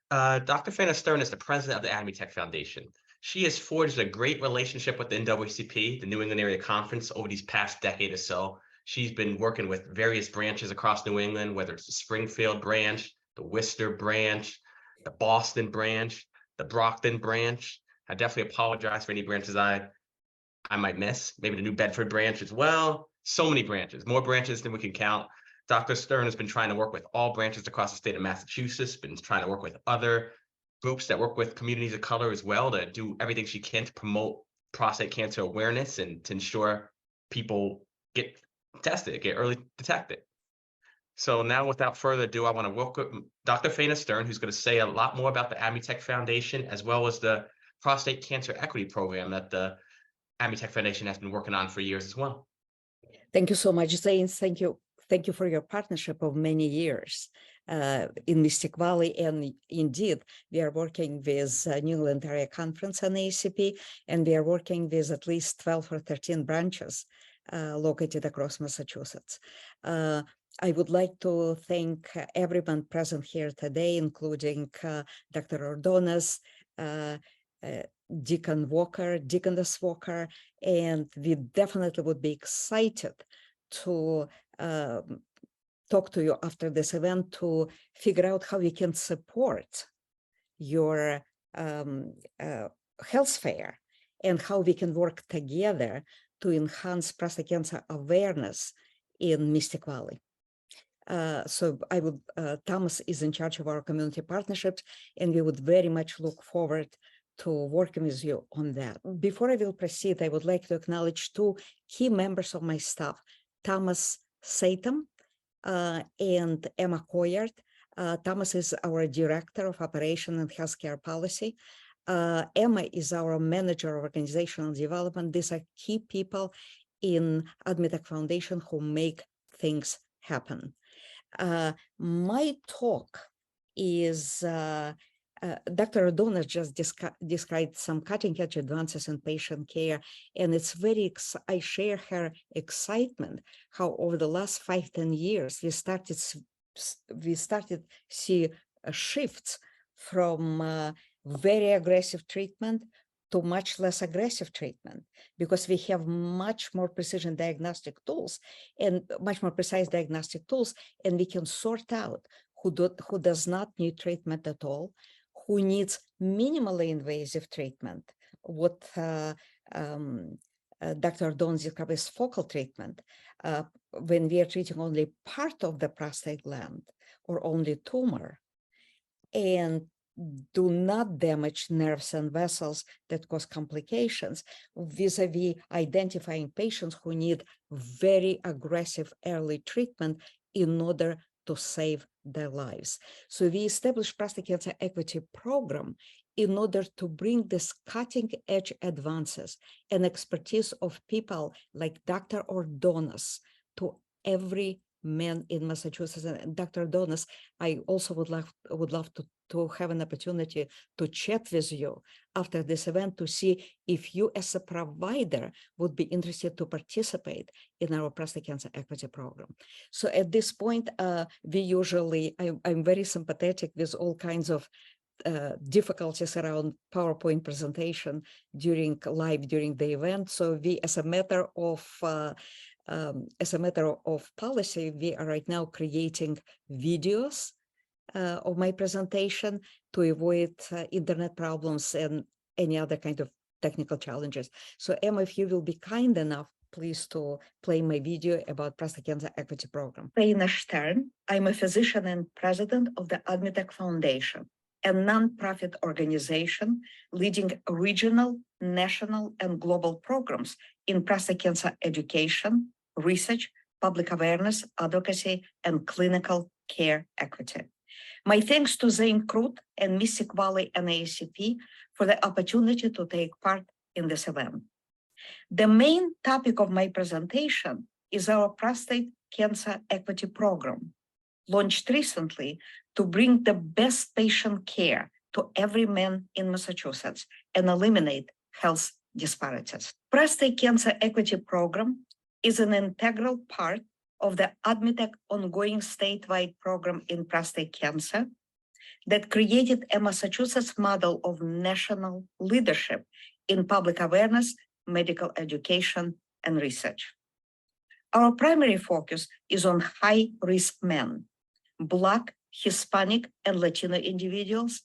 Dr. Faina Stern is the president of the AdMeTech Foundation. She has forged a great relationship with the NAACP, the New England Area Conference, over these past decade or so. She's been working with various branches across New England, whether it's the Springfield branch, the Worcester branch, the Boston branch, the Brockton branch. I definitely apologize for any branches I might miss, maybe the New Bedford branch as well. So many branches, more branches than we can count. Dr. Stern has been trying to work with all branches across the state of Massachusetts, been trying to work with other groups that work with communities of color as well to do everything she can to promote prostate cancer awareness and to ensure people get tested, get early detected. So now without further ado, I want to welcome Dr. Faina Stern, who's going to say a lot more about the AdMeTech Foundation, as well as the Prostate Cancer Equity Program that the AdMeTech Foundation has been working on for years as well. Thank you so much, Zane. Thank you. Thank you for your partnership of many years in Mystic Valley. And indeed, we are working with New England Area Conference and NAACP, and we are working with at least 12 or 13 branches located across Massachusetts. I would like to thank everyone present here today, including Dr. Ordonez, Deaconess Walker, and we definitely would be excited to talk to you after this event to figure out how we can support your health fair and how we can work together to enhance prostate cancer awareness in Mystic Valley. So Thomas is in charge of our community partnerships, and we would very much look forward to working with you on that. Before I will proceed, I would like to acknowledge two key members of my staff, Thomas Satam and Emma Coyard. Thomas is our Director of Operation and Healthcare Policy. Emma is our Manager of Organizational Development. These are key people in AdMeTech Foundation who make things happen. My talk is, Dr. Ordonez just described some cutting-edge advances in patient care, and it's I share her excitement how over the last 5-10 years we started see shifts from very aggressive treatment to much less aggressive treatment, because we have much more precision diagnostic tools and much more precise diagnostic tools, and we can sort out who does not need treatment at all, who needs minimally invasive treatment, what Dr. Ordonez described as focal treatment, when we are treating only part of the prostate gland or only tumor. And do not damage nerves and vessels that cause complications, vis-a-vis identifying patients who need very aggressive early treatment in order to save their lives. So we established Prostate Cancer Equity Program in order to bring this cutting-edge advances and expertise of people like Dr. Ordonez to every man in Massachusetts. And Dr. Ordonez, I also would love to have an opportunity to chat with you after this event to see if you as a provider would be interested to participate in our Prostate Cancer Equity Program. So at this point, I'm very sympathetic with all kinds of difficulties around PowerPoint presentation during the event. So we, as a matter of policy, we are right now creating videos of my presentation to avoid internet problems and any other kind of technical challenges. So Emma, if you will be kind enough, please to play my video about Prostate Cancer Equity Program. Raina Stern, I'm a physician and president of the AdMeTech Foundation, a nonprofit organization leading regional, national, and global programs in prostate cancer education, research, public awareness, advocacy, and clinical care equity. My thanks to Zane Krut and Mystic Valley NAACP for the opportunity to take part in this event. The main topic of my presentation is our Prostate Cancer Equity Program, launched recently to bring the best patient care to every man in Massachusetts and eliminate health disparities. Prostate Cancer Equity Program is an integral part of the AdMeTech ongoing statewide program in prostate cancer that created a Massachusetts model of national leadership in public awareness, medical education, and research. Our primary focus is on high-risk men, Black, Hispanic, and Latino individuals,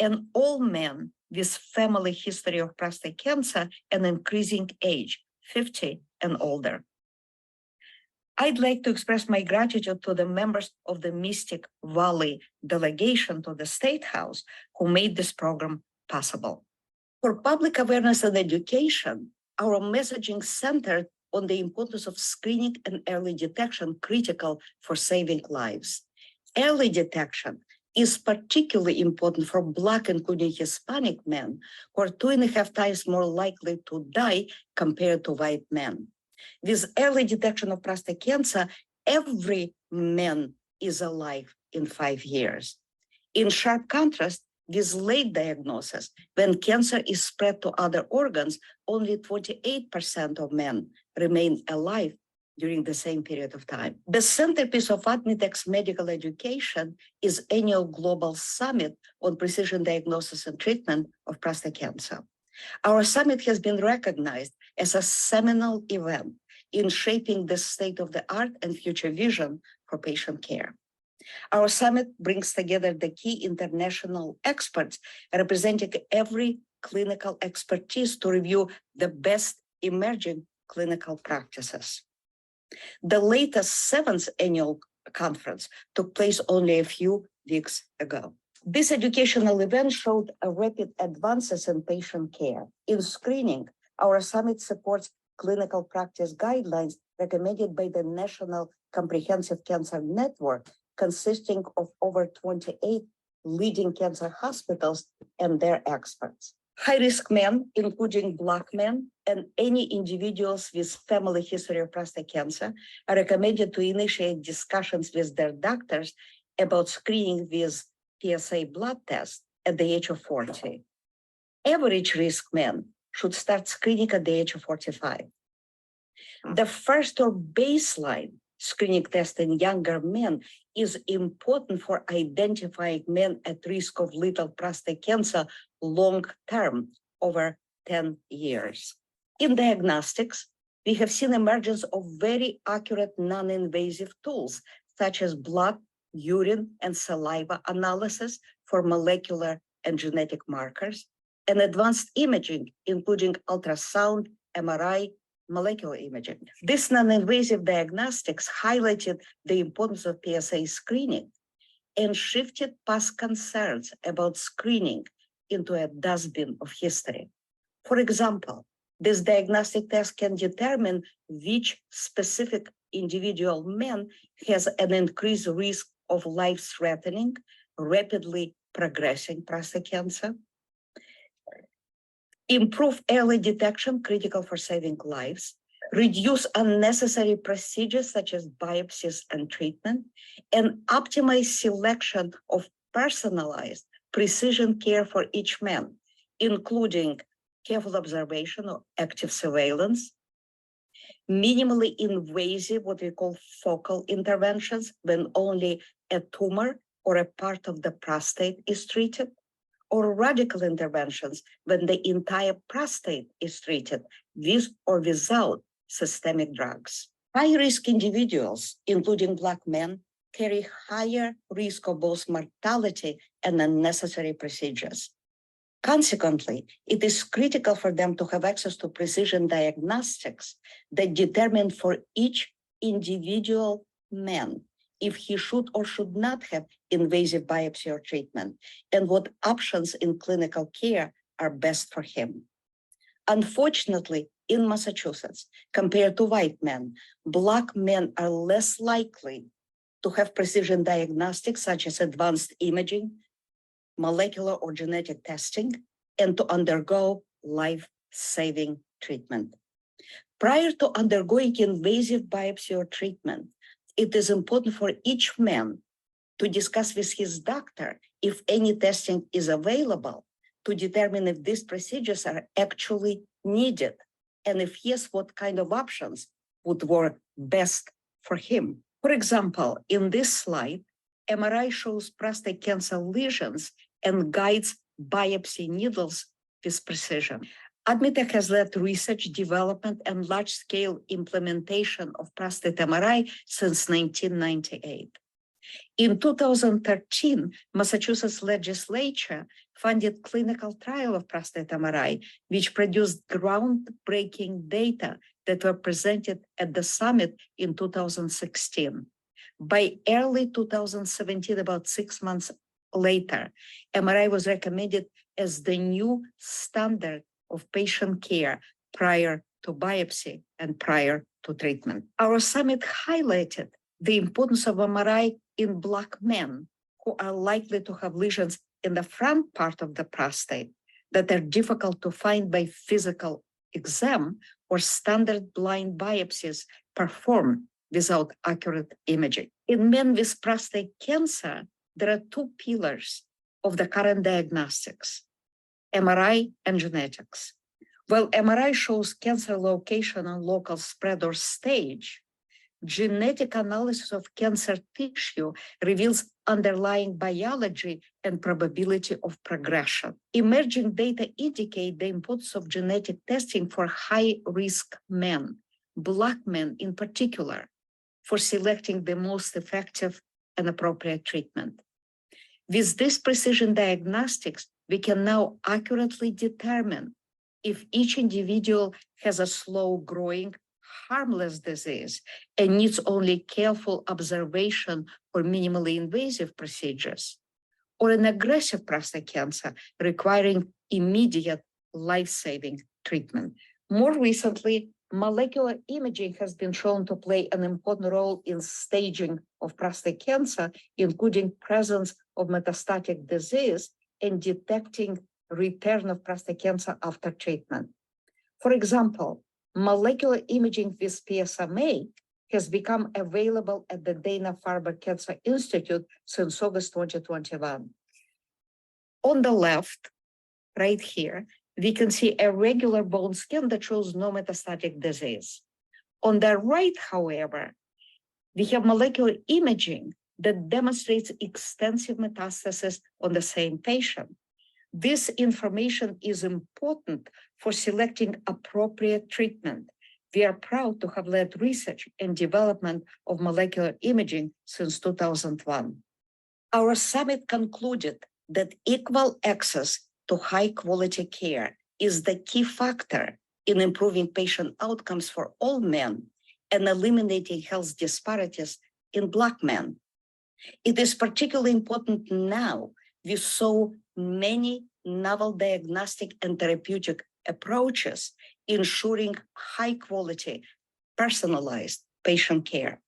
and all men with family history of prostate cancer and increasing age, 50 and older. I'd like to express my gratitude to the members of the Mystic Valley delegation to the State House who made this program possible. For public awareness and education, our messaging centered on the importance of screening and early detection critical for saving lives. Early detection is particularly important for Black, including Hispanic men, who are 2.5 times more likely to die compared to white men. With early detection of prostate cancer, every man is alive in 5 years. In sharp contrast, with late diagnosis, when cancer is spread to other organs, only 28% of men remain alive during the same period of time. The centerpiece of AdMeTech's medical education is annual global summit on precision diagnosis and treatment of prostate cancer. Our summit has been recognized as a seminal event in shaping the state-of-the-art and future vision for patient care. Our summit brings together the key international experts representing every clinical expertise to review the best emerging clinical practices. The latest 7th annual conference took place only a few weeks ago. This educational event showed a rapid advances in patient care. In screening, our summit supports clinical practice guidelines recommended by the National Comprehensive Cancer Network, consisting of over 28 leading cancer hospitals and their experts. High-risk men, including Black men, and any individuals with family history of prostate cancer are recommended to initiate discussions with their doctors about screening with PSA blood test at the age of 40. Average risk men should start screening at the age of 45. The first or baseline screening test in younger men is important for identifying men at risk of lethal prostate cancer long-term, over 10 years. In diagnostics, we have seen emergence of very accurate non-invasive tools, such as blood, urine, and saliva analysis for molecular and genetic markers, and advanced imaging, including ultrasound, MRI, molecular imaging. This non-invasive diagnostics highlighted the importance of PSA screening and shifted past concerns about screening into a dustbin of history. For example, this diagnostic test can determine which specific individual man has an increased risk of life-threatening, rapidly progressing prostate cancer, improve early detection critical for saving lives, reduce unnecessary procedures such as biopsies and treatment, and optimize selection of personalized precision care for each man, including careful observation or active surveillance, minimally invasive, what we call focal interventions, when only a tumor or a part of the prostate is treated, or radical interventions when the entire prostate is treated with or without systemic drugs. High-risk individuals, including Black men, carry higher risk of both mortality and unnecessary procedures. Consequently, it is critical for them to have access to precision diagnostics that determine for each individual man if he should or should not have invasive biopsy or treatment, and what options in clinical care are best for him. Unfortunately, in Massachusetts, compared to white men, Black men are less likely to have precision diagnostics such as advanced imaging, molecular or genetic testing, and to undergo life-saving treatment. Prior to undergoing invasive biopsy or treatment, it is important for each man to discuss with his doctor if any testing is available to determine if these procedures are actually needed, and if yes, what kind of options would work best for him. For example, in this slide, MRI shows prostate cancer lesions and guides biopsy needles with precision. AdMeTech has led research, development, and large-scale implementation of prostate MRI since 1998. In 2013, Massachusetts legislature funded clinical trial of prostate MRI, which produced groundbreaking data that were presented at the summit in 2016. By early 2017, about 6 months later, MRI was recommended as the new standard of patient care prior to biopsy and prior to treatment. Our summit highlighted the importance of MRI in Black men who are likely to have lesions in the front part of the prostate that are difficult to find by physical exam or standard blind biopsies performed without accurate imaging. In men with prostate cancer, there are two pillars of the current diagnostics: MRI and genetics. While MRI shows cancer location and local spread or stage, genetic analysis of cancer tissue reveals underlying biology and probability of progression. Emerging data indicate the importance of genetic testing for high-risk men, Black men in particular, for selecting the most effective and appropriate treatment. With this precision diagnostics, we can now accurately determine if each individual has a slow-growing, harmless disease and needs only careful observation or minimally invasive procedures, or an aggressive prostate cancer requiring immediate life-saving treatment. More recently, molecular imaging has been shown to play an important role in staging of prostate cancer, including presence of metastatic disease and detecting return of prostate cancer after treatment. For example, molecular imaging with PSMA has become available at the Dana-Farber Cancer Institute since August 2021. On the left, right here, we can see a regular bone scan that shows no metastatic disease. On the right, however, we have molecular imaging that demonstrates extensive metastasis on the same patient. This information is important for selecting appropriate treatment. We are proud to have led research and development of molecular imaging since 2001. Our summit concluded that equal access to high-quality care is the key factor in improving patient outcomes for all men and eliminating health disparities in Black men. It is particularly important now with so many novel diagnostic and therapeutic approaches, ensuring high quality, personalized patient care.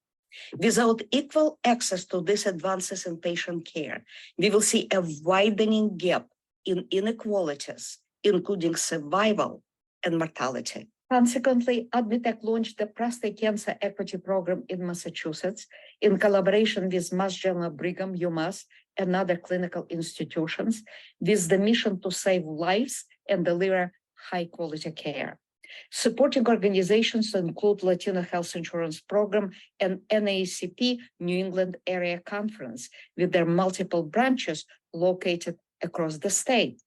Without equal access to these advances in patient care, we will see a widening gap in inequalities, including survival and mortality. Consequently, AdMeTech launched the Prostate Cancer Equity Program in Massachusetts in collaboration with Mass General Brigham, UMass, and other clinical institutions, with the mission to save lives and deliver high-quality care. Supporting organizations include Latino Health Insurance Program and NAACP New England Area Conference, with their multiple branches located across the state.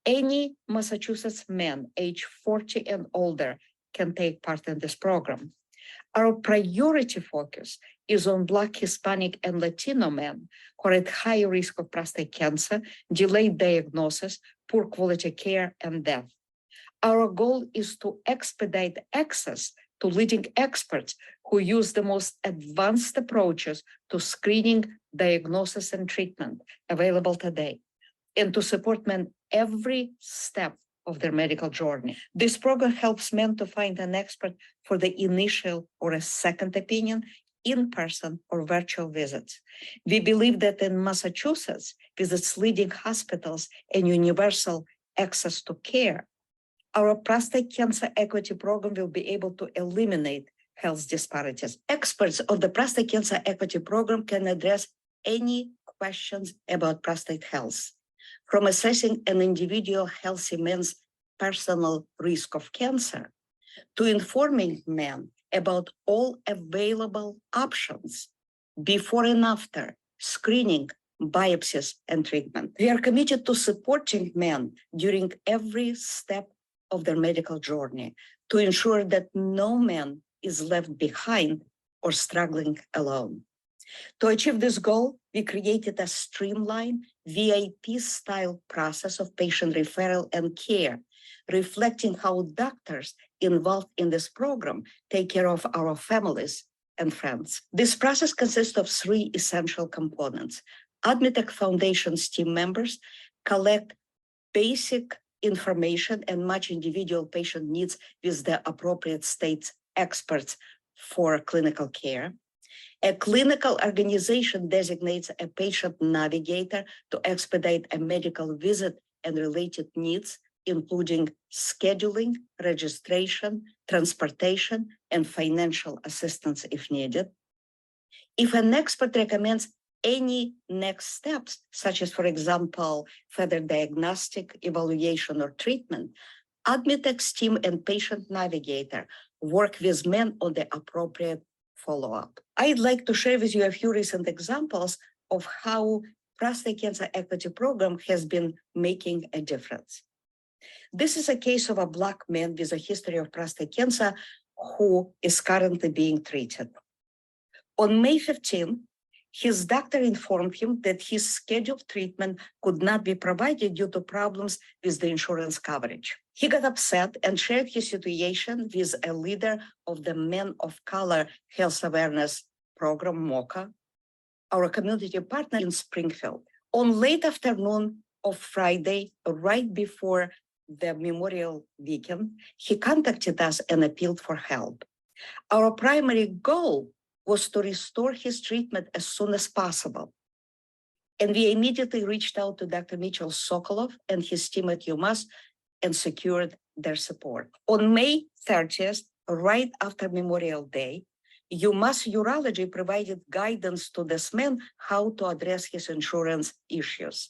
Any Massachusetts man age 40 and older can take part in this program. Our priority focus is on Black, Hispanic, and Latino men who are at high risk of prostate cancer, delayed diagnosis, poor quality care, and death. Our goal is to expedite access to leading experts who use the most advanced approaches to screening, diagnosis, and treatment available today, and to support men every step of their medical journey. This program helps men to find an expert for the initial or a second opinion, in-person or virtual visits. We believe that in Massachusetts, with its leading hospitals and universal access to care, our prostate cancer equity program will be able to eliminate health disparities. Experts of the prostate cancer equity program can address any questions about prostate health, from assessing an individual healthy man's personal risk of cancer to informing men about all available options before and after screening, biopsies, and treatment. We are committed to supporting men during every step of their medical journey to ensure that no man is left behind or struggling alone. To achieve this goal, we created a streamlined VIP-style process of patient referral and care, reflecting how doctors involved in this program take care of our families and friends. This process consists of 3 essential components. AdMeTech Foundation's team members collect basic information and match individual patient needs with the appropriate state's experts for clinical care. A clinical organization designates a patient navigator to expedite a medical visit and related needs, including scheduling, registration, transportation, and financial assistance if needed. If an expert recommends any next steps, such as, for example, further diagnostic, evaluation, or treatment, AdMeTech's team and patient navigator work with men on the appropriate follow-up. I'd like to share with you a few recent examples of how prostate cancer equity program has been making a difference. This is a case of a Black man with a history of prostate cancer who is currently being treated. On May 15, his doctor informed him that his scheduled treatment could not be provided due to problems with the insurance coverage. He got upset and shared his situation with a leader of the Men of Color Health Awareness Program, MOCA, our community partner in Springfield. On late afternoon of Friday, right before the Memorial Weekend, he contacted us and appealed for help. Our primary goal was to restore his treatment as soon as possible. And we immediately reached out to Dr. Mitchell Sokolov and his team at UMass and secured their support. On May 30th, right after Memorial Day, UMass Urology provided guidance to this man how to address his insurance issues.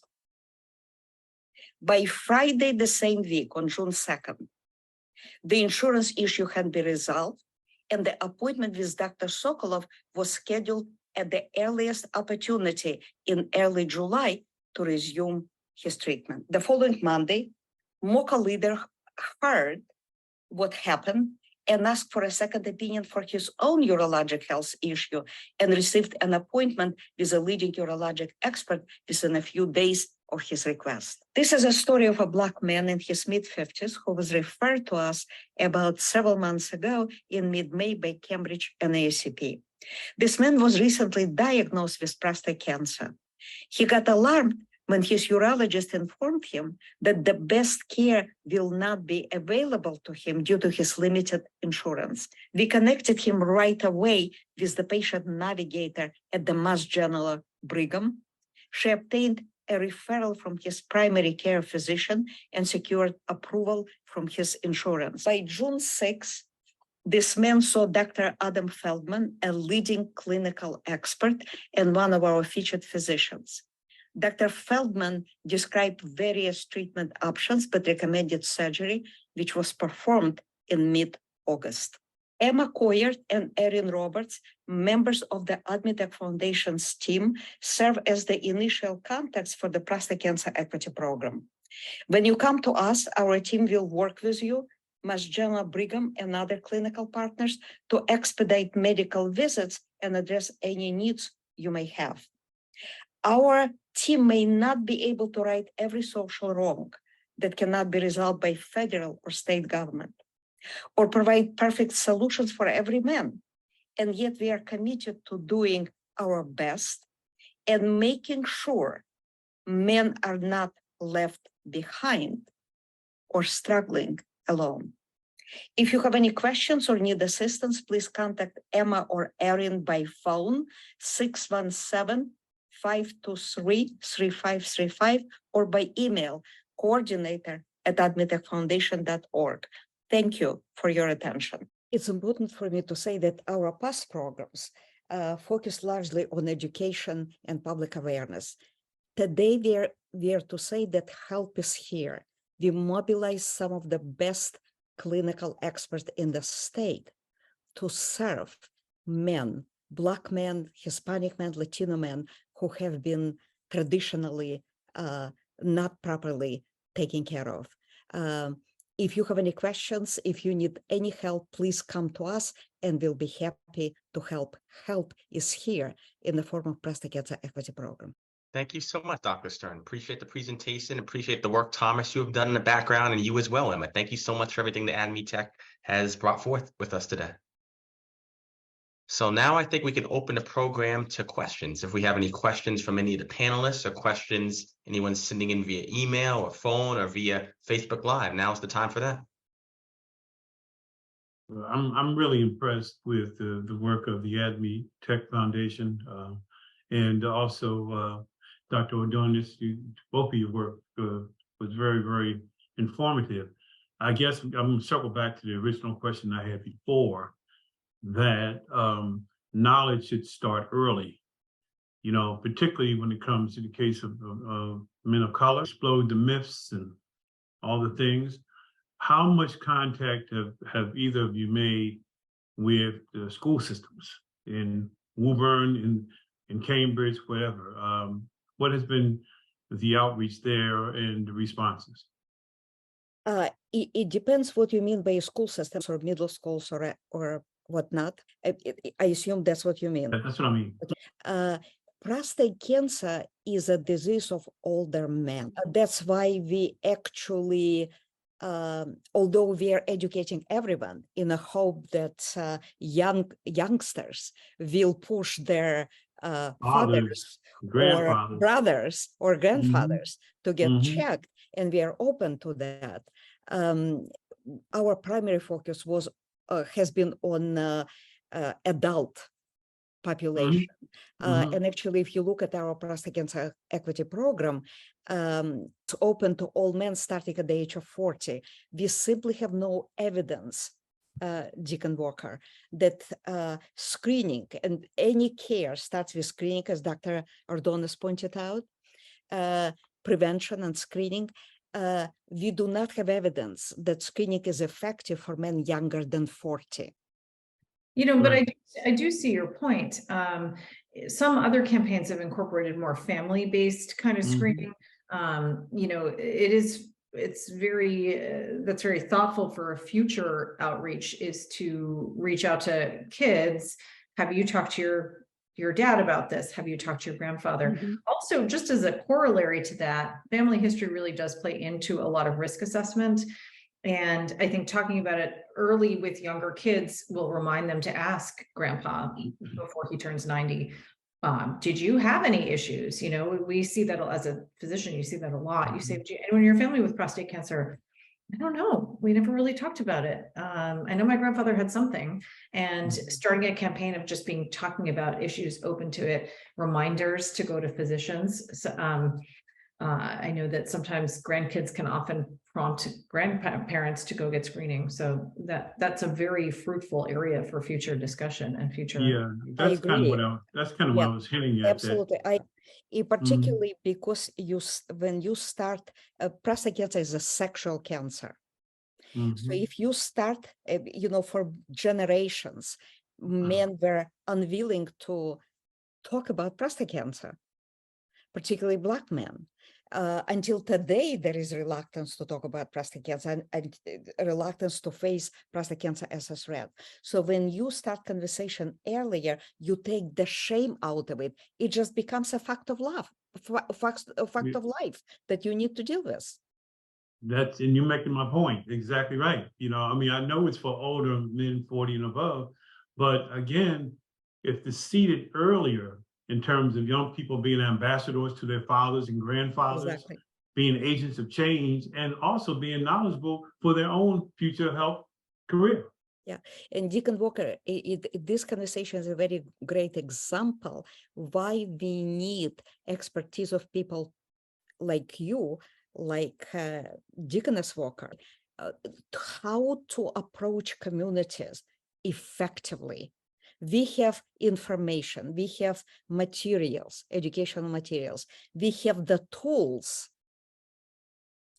By Friday the same week, on June 2nd, the insurance issue had been resolved, and the appointment with Dr. Sokolov was scheduled at the earliest opportunity in early July to resume his treatment. The following Monday, MOCA leader heard what happened and asked for a second opinion for his own urologic health issue and received an appointment with a leading urologic expert within a few days of his request. This is a story of a Black man in his mid-50s who was referred to us about several months ago in mid-May by Cambridge NAACP. This man was recently diagnosed with prostate cancer. He got alarmed when his urologist informed him that the best care will not be available to him due to his limited insurance. We connected him right away with the patient navigator at the Mass General Brigham. She obtained a referral from his primary care physician and secured approval from his insurance. By June 6, this man saw Dr. Adam Feldman, a leading clinical expert and one of our featured physicians. Dr. Feldman described various treatment options, but recommended surgery, which was performed in mid-August. Emma Coyert and Erin Roberts, members of the AdMeTech Foundation's team, serve as the initial contacts for the Prostate Cancer Equity Program. When you come to us, our team will work with you, Mass General Brigham, and other clinical partners to expedite medical visits and address any needs you may have. Our team may not be able to right every social wrong that cannot be resolved by federal or state government, or provide perfect solutions for every man. And yet we are committed to doing our best and making sure men are not left behind or struggling alone. If you have any questions or need assistance, please contact Emma or Erin by phone 617-523-3535 or by email coordinator@admetechfoundation.org. Thank you for your attention. It's important for me to say that our past programs focus largely on education and public awareness. Today, we are to say that help is here. We mobilize some of the best clinical experts in the state to serve men, Black men, Hispanic men, Latino men, who have been traditionally not properly taken care of. If you have any questions, if you need any help, please come to us and we'll be happy to help. Help is here in the form of Prostate Cancer Equity Program. Thank you so much, Dr. Stern. Appreciate the presentation. Appreciate the work, Thomas, you have done in the background, and you as well, Emma. Thank you so much for everything that AdMeTech has brought forth with us today. So now I think we can open the program to questions. If we have any questions from any of the panelists or questions anyone sending in via email or phone or via Facebook Live, now's the time for that. I'm really impressed with the work of the AdMeTech Foundation and also Dr. Ordonez. Both of your work was very, very informative. I guess I'm going to circle back to the original question I had before, that knowledge should start early, you know, particularly when it comes to the case of men of color. Explode the myths and all the things. How much contact have either of you made with the school systems in Woburn, in Cambridge, whatever? What has been the outreach there and the responses? It depends what you mean by school systems or middle schools or whatnot. I assume that's what you mean. That's what I mean. Prostate cancer is a disease of older men. That's why we actually, although we are educating everyone in a hope that youngsters will push their fathers or brothers or grandfathers to get checked, and we are open to that. Our primary focus has been on adult population. And actually, if you look at our prostate cancer equity program, it's open to all men starting at the age of 40. We simply have no evidence, Deacon Walker, that screening and any care starts with screening, as Dr. Ordonez pointed out, prevention and screening. We do not have evidence that screening is effective for men younger than 40. You know, but I do see your point. Some other campaigns have incorporated more family-based kind of screening. You know, it's very, that's very thoughtful for a future outreach, is to reach out to kids. Have you talked to your dad about this? Have you talked to your grandfather? Also, just as a corollary to that, family history really does play into a lot of risk assessment. And I think talking about it early with younger kids will remind them to ask grandpa before he turns 90, did you have any issues? You know, we see that as a physician, you see that a lot. You say, "Do anyone in your family with prostate cancer?" I don't know. We never really talked about it. I know my grandfather had something, and starting a campaign of just talking about issues open to it, reminders to go to physicians. So, I know that sometimes grandkids can often prompt grandparents to go get screening. So that's a very fruitful area for future discussion and future. Yeah, that's kind of agree. what I was hinting at. Absolutely. Particularly because when you start, prostate cancer is a sexual cancer. So if you start, for generations, men were unwilling to talk about prostate cancer, particularly Black men. Until today, there is reluctance to talk about prostate cancer and reluctance to face prostate cancer as a threat. So when you start conversation earlier, you take the shame out of it. It just becomes a fact of life, of life that you need to deal with. And you're making my point. Exactly right. I mean, I know it's for older men 40 and above, but again, if it's seeded earlier, in terms of young people being ambassadors to their fathers and grandfathers, being agents of change, and also being knowledgeable for their own future health career. Yeah, and Deacon Walker, this conversation is a very great example why we need expertise of people like you, like Deaconess Walker, how to approach communities effectively. We have information, we have materials, educational materials, we have the tools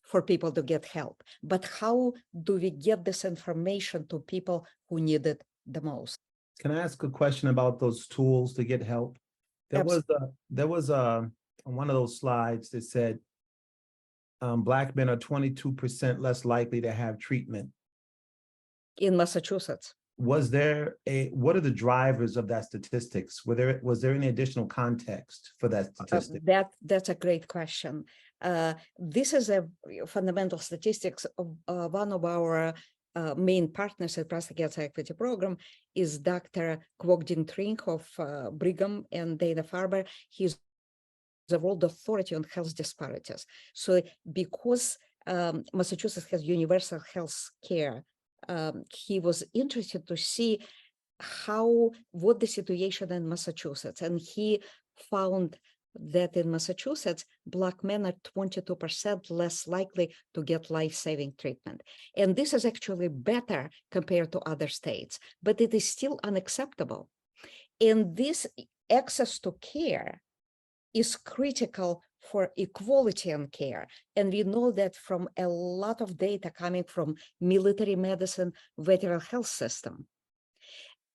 for people to get help. But how do we get this information to people who need it the most? Can I ask a question about those tools to get help? There was on one of those slides that said Black men are 22% less likely to have treatment. In Massachusetts. What are the drivers of that statistics? Was there any additional context for that statistic? That's a great question. This is a fundamental statistics of one of our main partners at Prostate Cancer Equity Program is Dr. Kwok-Ding Trinh of Brigham and Dana-Farber. He's the world authority on health disparities. So because Massachusetts has universal health care, he was interested to see what the situation in Massachusetts, and he found that in Massachusetts, Black men are 22% less likely to get life-saving treatment. And this is actually better compared to other states, but it is still unacceptable. And this access to care is critical for equality in care. And we know that from a lot of data coming from military medicine, veteran health system.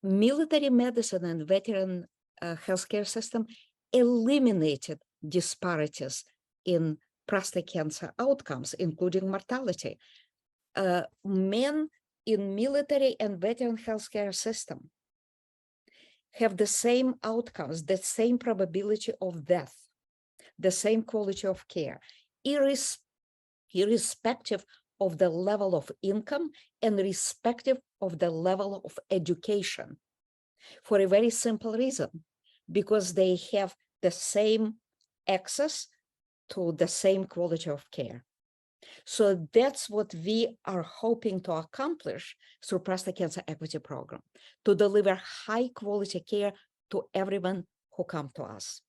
Military medicine and veteran healthcare system eliminated disparities in prostate cancer outcomes, including mortality. Men in military and veteran healthcare system have the same outcomes, the same probability of death, the same quality of care, irrespective of the level of income and irrespective of the level of education, for a very simple reason, because they have the same access to the same quality of care. So that's what we are hoping to accomplish through Prostate Cancer Equity Program, to deliver high quality care to everyone who come to us.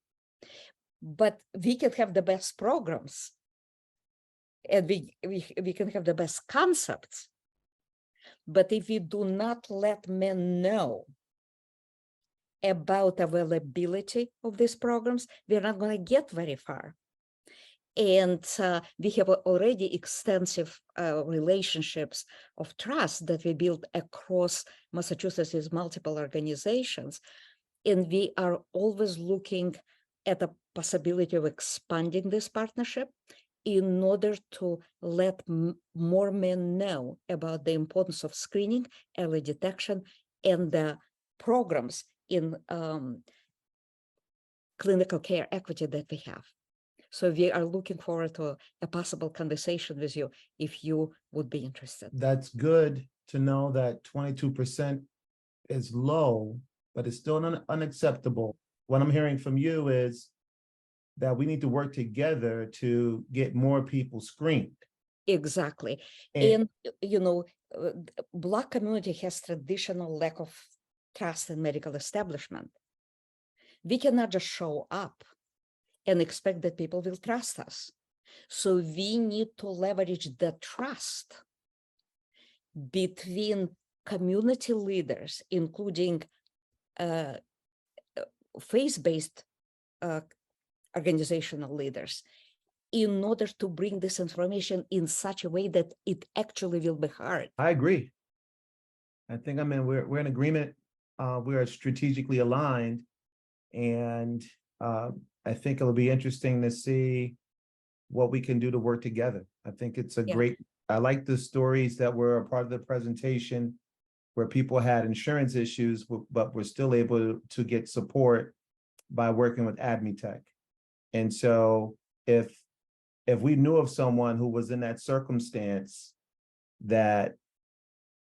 But we can have the best programs and we can have the best concepts. But if we do not let men know about availability of these programs, we're not going to get very far. And we have already extensive relationships of trust that we built across Massachusetts' multiple organizations. And we are always looking at the possibility of expanding this partnership in order to let more men know about the importance of screening, early detection, and the programs in clinical care equity that we have. So we are looking forward to a possible conversation with you if you would be interested. That's good to know that 22% is low, but it's still unacceptable. What I'm hearing from you is that we need to work together to get more people screened. Exactly. And And Black community has traditional lack of trust in medical establishment. We cannot just show up and expect that people will trust us. So we need to leverage the trust between community leaders, including faith-based organizational leaders, in order to bring this information in such a way that it actually will be heard. I agree. I think we're in agreement. We are strategically aligned, and I think it'll be interesting to see what we can do to work together. I think it's a great. I like the stories that were a part of the presentation, where people had insurance issues, but were still able to get support by working with AdMeTech. And so, if we knew of someone who was in that circumstance that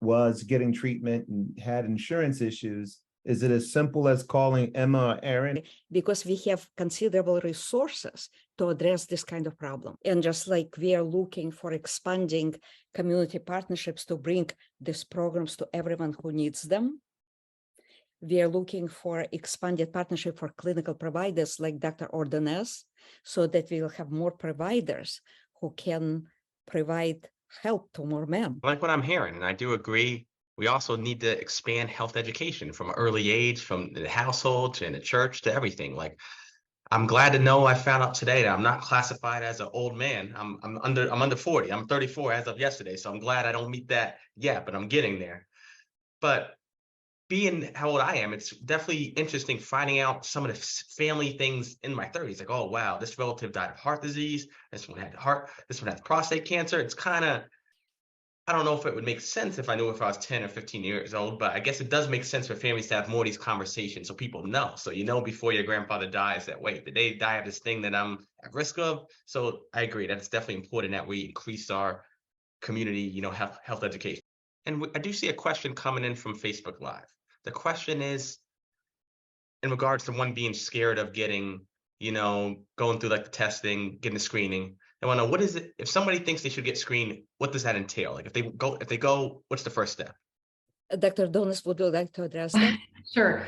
was getting treatment and had insurance issues, is it as simple as calling Emma or Aaron? Because we have considerable resources to address this kind of problem. And just like we are looking for expanding community partnerships to bring these programs to everyone who needs them, we are looking for expanded partnership for clinical providers like Dr. Ordonez, so that we will have more providers who can provide help to more men. I like what I'm hearing, and I do agree. We also need to expand health education from an early age, from the household to in the church to everything. Like, I'm glad to know I found out today that I'm not classified as an old man. I'm under 40. I'm 34 as of yesterday, so I'm glad I don't meet that yet, but I'm getting there. But being how old I am, it's definitely interesting finding out some of the family things in my 30s. Like, oh wow, this relative died of heart disease. This one had this one had prostate cancer. It's kind of, I don't know if it would make sense if I knew if I was 10 or 15 years old, but I guess it does make sense for families to have more of these conversations so people know. So before your grandfather dies that, wait, did they die of this thing that I'm at risk of? So I agree, that's definitely important that we increase our community, health education. And I do see a question coming in from Facebook Live. The question is in regards to one being scared of getting, going through like the testing, getting the screening. I want to know, what is it, if somebody thinks they should get screened, what does that entail? Like if they go, what's the first step? Dr. Donis, would you like to address that? Sure.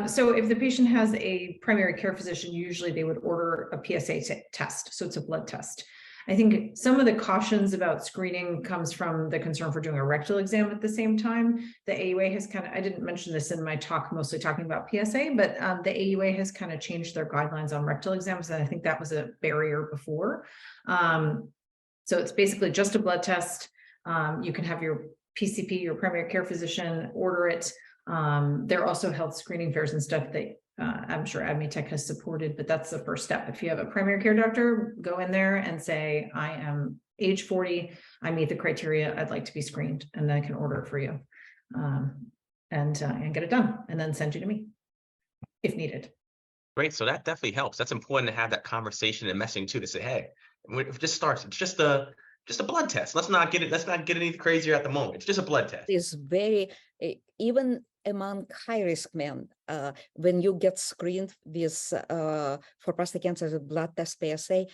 So if the patient has a primary care physician, usually they would order a PSA test. So it's a blood test. I think some of the cautions about screening comes from the concern for doing a rectal exam at the same time. The AUA has I didn't mention this in my talk, mostly talking about PSA, but the AUA has kind of changed their guidelines on rectal exams. And I think that was a barrier before. So it's basically just a blood test. You can have your PCP, your primary care physician, order it. There are also health screening fairs and stuff that I'm sure AdMeTech has supported, but that's the first step. If you have a primary care doctor, go in there and say, I am age 40, I meet the criteria, I'd like to be screened, and then I can order it for you and get it done, and then send you to me if needed. Great, so that definitely helps. That's important to have that conversation and messaging too, to say, hey, if it just starts, it's just a blood test. Let's not get any crazier at the moment. It's just a blood test. It's very, even among high-risk men, when you get screened with for prostate cancer with blood test PSA,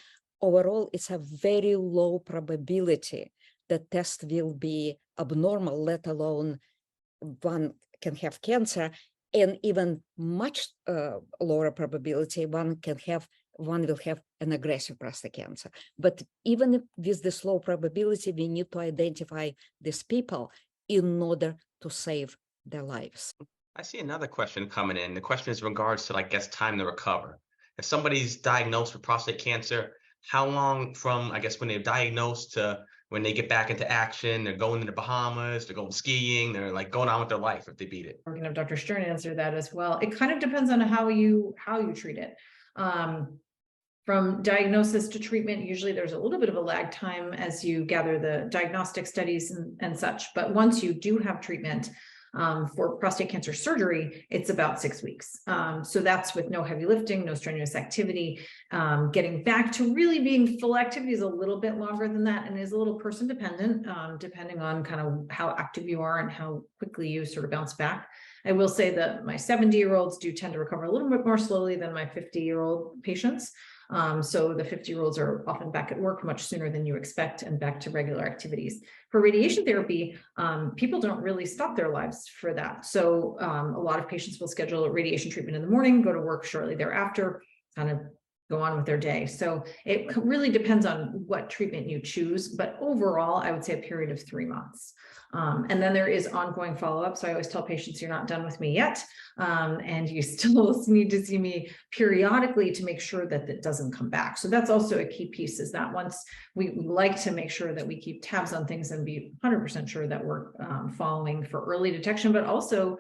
overall it's a very low probability that test will be abnormal, let alone one can have cancer, and even much lower probability one will have an aggressive prostate cancer. But even with this low probability, we need to identify these people in order to save their lives. I see another question coming in. The question is in regards to, I guess, time to recover. If somebody's diagnosed with prostate cancer, how long from, I guess, when they're diagnosed to when they get back into action? They're going to the Bahamas, they're going skiing, they're like going on with their life if they beat it. We're going to have Dr. Stern answer that as well. It kind of depends on how you treat it. From diagnosis to treatment, usually there's a little bit of a lag time as you gather the diagnostic studies and such. But once you do have treatment, For prostate cancer surgery, it's about 6 weeks. So that's with no heavy lifting, no strenuous activity. Getting back to really being full activity is a little bit longer than that and is a little person dependent, depending on kind of how active you are and how quickly you sort of bounce back. I will say that my 70-year-olds do tend to recover a little bit more slowly than my 50-year-old patients. So the 50-year-olds are often back at work much sooner than you expect and back to regular activities. For radiation therapy, people don't really stop their lives for that. So a lot of patients will schedule a radiation treatment in the morning, go to work shortly thereafter, kind of go on with their day. So it really depends on what treatment you choose. But overall, I would say a period of 3 months. And then there is ongoing follow-up. So I always tell patients, you're not done with me yet. And you still need to see me periodically to make sure that it doesn't come back. So that's also a key piece, is that once we like to make sure that we keep tabs on things and be 100% sure that we're following for early detection, but also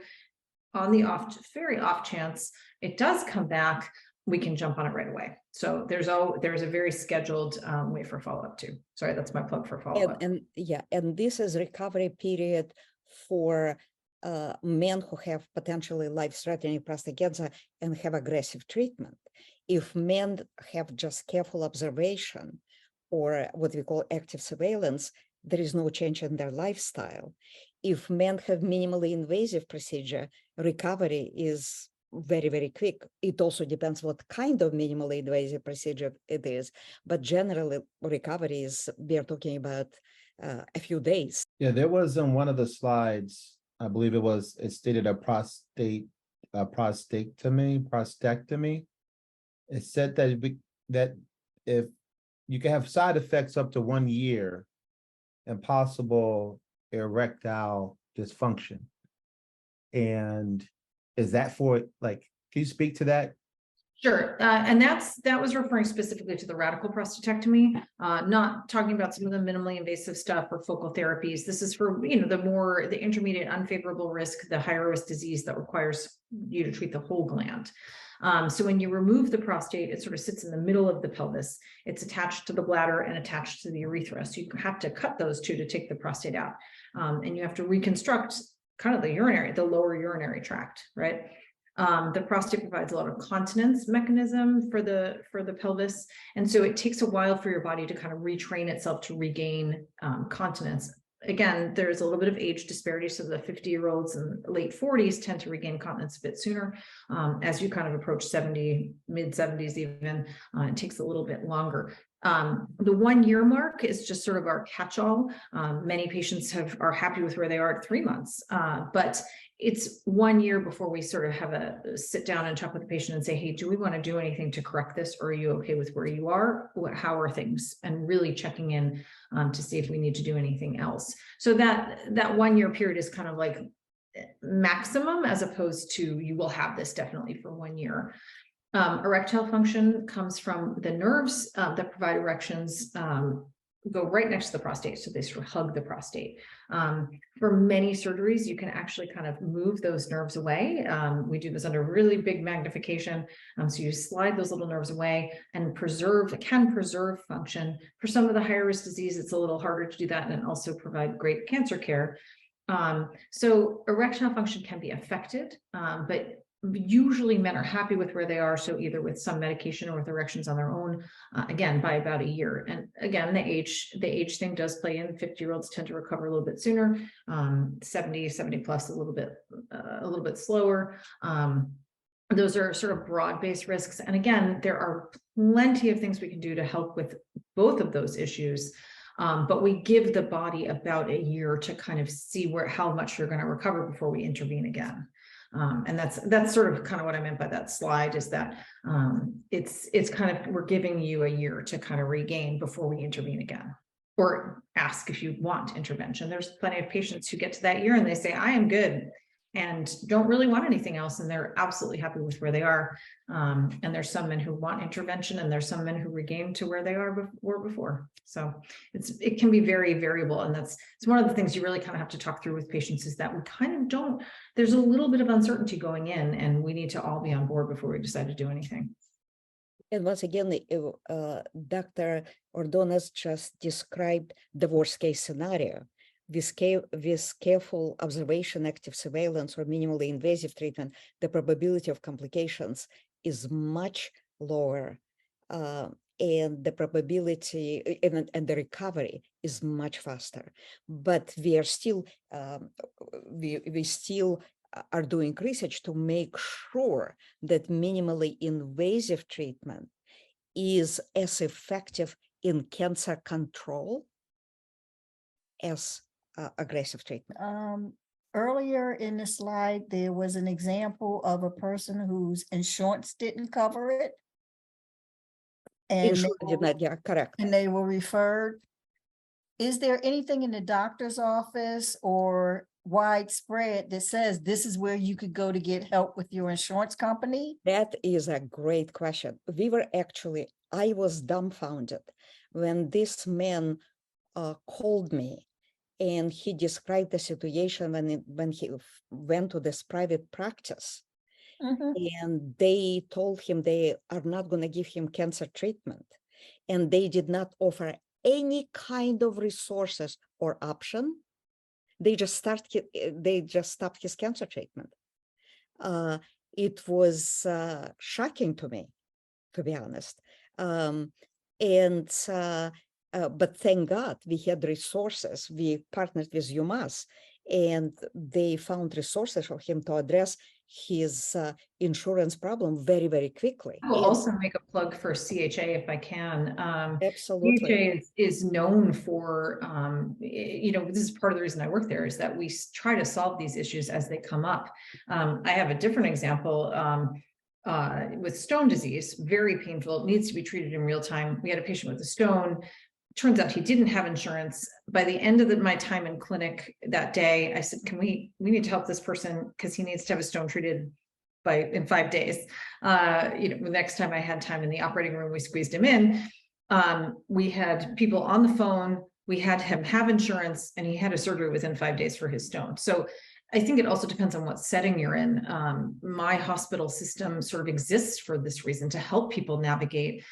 on the very off chance it does come back, we can jump on it right away. So there's a very scheduled way for follow-up too. Sorry, that's my plug for follow-up. And this is recovery period for men who have potentially life-threatening prostate cancer and have aggressive treatment. If men have just careful observation or what we call active surveillance, there is no change in their lifestyle. If men have minimally invasive procedure, recovery is very, very quick. It also depends what kind of minimally invasive procedure it is, but generally recovery is, we are talking about a few days. Yeah, there was on one of the slides, I believe it stated a prostatectomy. It said that if you can have side effects up to 1 year and possible erectile dysfunction. And is that for, like, can you speak to that? Sure, and that was referring specifically to the radical prostatectomy, not talking about some of the minimally invasive stuff or focal therapies. This is for, the intermediate unfavorable risk, the higher risk disease that requires you to treat the whole gland. So when you remove the prostate, it sort of sits in the middle of the pelvis. It's attached to the bladder and attached to the urethra. So you have to cut those two to take the prostate out, and you have to reconstruct kind of the lower urinary tract, right? The prostate provides a lot of continence mechanism for the pelvis. And so it takes a while for your body to kind of retrain itself to regain continence. Again, there's a little bit of age disparity. So the 50-year-olds and late 40s tend to regain continence a bit sooner. As you kind of approach 70, mid 70s even, it takes a little bit longer. The 1 year mark is just sort of our catch-all. Many patients are happy with where they are at 3 months, but it's 1 year before we sort of have a sit down and talk with the patient and say, hey, do we want to do anything to correct this? Or are you okay with where you are? How are things? And really checking in to see if we need to do anything else. So that 1 year period is kind of like maximum, as opposed to you will have this definitely for 1 year. Erectile function comes from the nerves that provide erections, go right next to the prostate. So they sort of hug the prostate. For many surgeries, you can actually kind of move those nerves away. We do this under really big magnification. So you slide those little nerves away and can preserve function. For some of the higher risk disease, it's a little harder to do that, and also provide great cancer care. So erectile function can be affected, but usually men are happy with where they are. So either with some medication or with erections on their own, again, by about a year. And again, the age thing does play in. 50-year-olds tend to recover a little bit sooner, 70 plus a little bit slower. Those are sort of broad-based risks. And again, there are plenty of things we can do to help with both of those issues. But we give the body about a year to kind of see how much you're going to recover before we intervene again. And that's sort of kind of what I meant by that slide, is that it's kind of, we're giving you a year to kind of regain before we intervene again, or ask if you want intervention. There's plenty of patients who get to that year and they say, I am good, and don't really want anything else, and they're absolutely happy with where they are. And there's some men who want intervention, and there's some men who regain to where they were before. So it can be very variable, and it's one of the things you really kind of have to talk through with patients, is that we kind of don't. There's a little bit of uncertainty going in, and we need to all be on board before we decide to do anything. And once again, Dr. Ordonez just described the worst case scenario. with careful observation, active surveillance, or minimally invasive treatment, the probability of complications is much lower, and the probability and the recovery is much faster. But we are still we still are doing research to make sure that minimally invasive treatment is as effective in cancer control as aggressive treatment. Earlier in the slide, there was an example of a person whose insurance didn't cover it. And Insurance did not, yeah, correct. and they were referred. Is there anything in the doctor's office or widespread that says this is where you could go to get help with your insurance company? That is a great question. I was dumbfounded when this man called me and he described the situation when he went to this private practice. And they told him they are not going to give him cancer treatment. And they did not offer any kind of resources or option. They just stopped his cancer treatment. It was shocking to me, to be honest. But thank God we had resources. We partnered with UMass, and they found resources for him to address his insurance problem very, very quickly. I will also make a plug for CHA if I can. Absolutely. CHA is known for, this is part of the reason I work there, is that we try to solve these issues as they come up. I have a different example with stone disease, very painful. It needs to be treated in real time. We had a patient with a stone. Turns out he didn't have insurance. By the end of my time in clinic that day, I said, we need to help this person because he needs to have a stone treated in 5 days. The next time I had time in the operating room, we squeezed him in. We had people on the phone. We had him have insurance, and he had a surgery within 5 days for his stone. So I think it also depends on what setting you're in. My hospital system sort of exists for this reason, to help people navigate.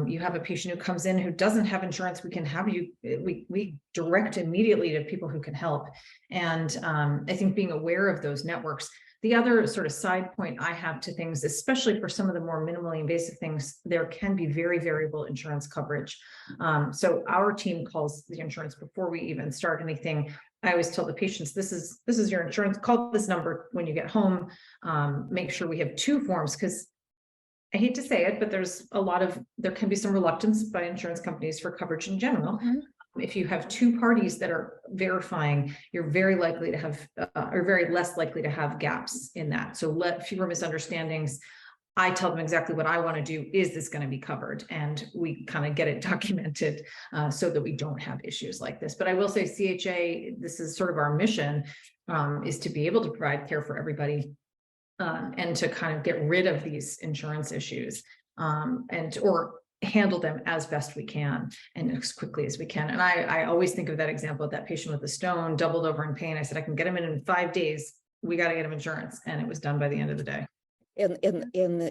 You have a patient who comes in who doesn't have insurance, we direct immediately to people who can help. And I think being aware of those networks. The other sort of side point I have to things, especially for some of the more minimally invasive things, there can be very variable insurance coverage. So our team calls the insurance before we even start anything. I always tell the patients, this is your insurance, call this number when you get home. Make sure we have 2 forms, because I hate to say it, but there can be some reluctance by insurance companies for coverage in general. If you have 2 parties that are verifying, you're very likely to have, or very less likely to have gaps in that. So fewer misunderstandings. I tell them exactly what I want to do. Is this going to be covered? And we kind of get it documented so that we don't have issues like this. But I will say CHA, this is sort of our mission, is to be able to provide care for everybody and to kind of get rid of these insurance issues or handle them as best we can and as quickly as we can. And I always think of that example of that patient with a stone, doubled over in pain. I said, I can get him in 5 days. We got to get him insurance. And it was done by the end of the day. And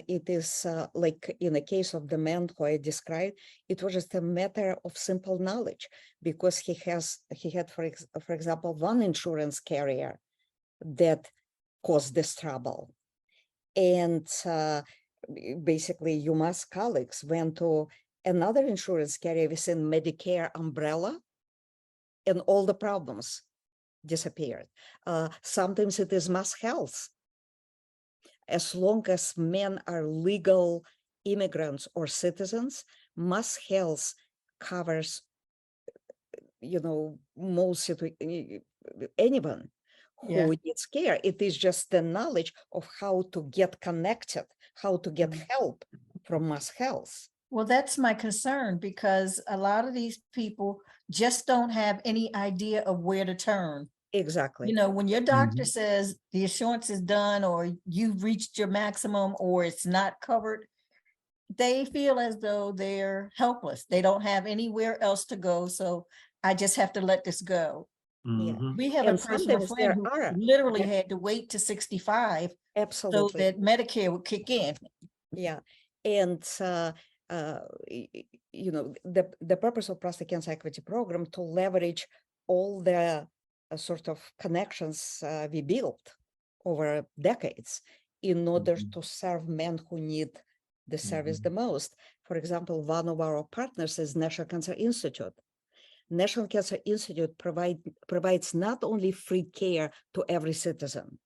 it is like in the case of the man who I described, it was just a matter of simple knowledge, because he had, for example, one insurance carrier that caused this trouble. And basically UMass colleagues went to another insurance carrier within Medicare umbrella, and all the problems disappeared. Sometimes it is Mass Health. As long as men are legal immigrants or citizens, Mass Health covers, most anyone who needs care. It is just the knowledge of how to get connected, how to get help from Mass Health. Well, that's my concern, because a lot of these people just don't have any idea of where to turn. Exactly. When your doctor says the insurance is done, or you've reached your maximum, or it's not covered, they feel as though they're helpless. They don't have anywhere else to go. So I just have to let this go. Yeah. We have a personal friend who literally had to wait to 65 Absolutely. so that Medicare would kick in. Yeah. And the purpose of Prostate Cancer Equity Program to leverage all the sort of connections we built over decades in order Mhm. to serve men who need the service the most. For example, one of our partners is National Cancer Institute. National Cancer Institute provides not only free care to every citizen,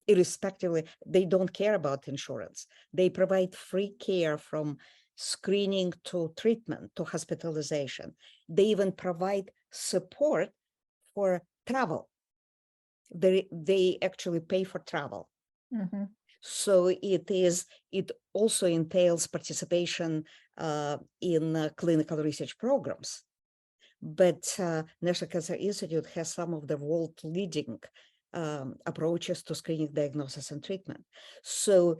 irrespectively, they don't care about insurance. They provide free care from screening to treatment to hospitalization. They even provide support for travel. They actually pay for travel. Mhm. So it also entails participation in clinical research programs. But National Cancer Institute has some of the world leading approaches to screening, diagnosis, and treatment. So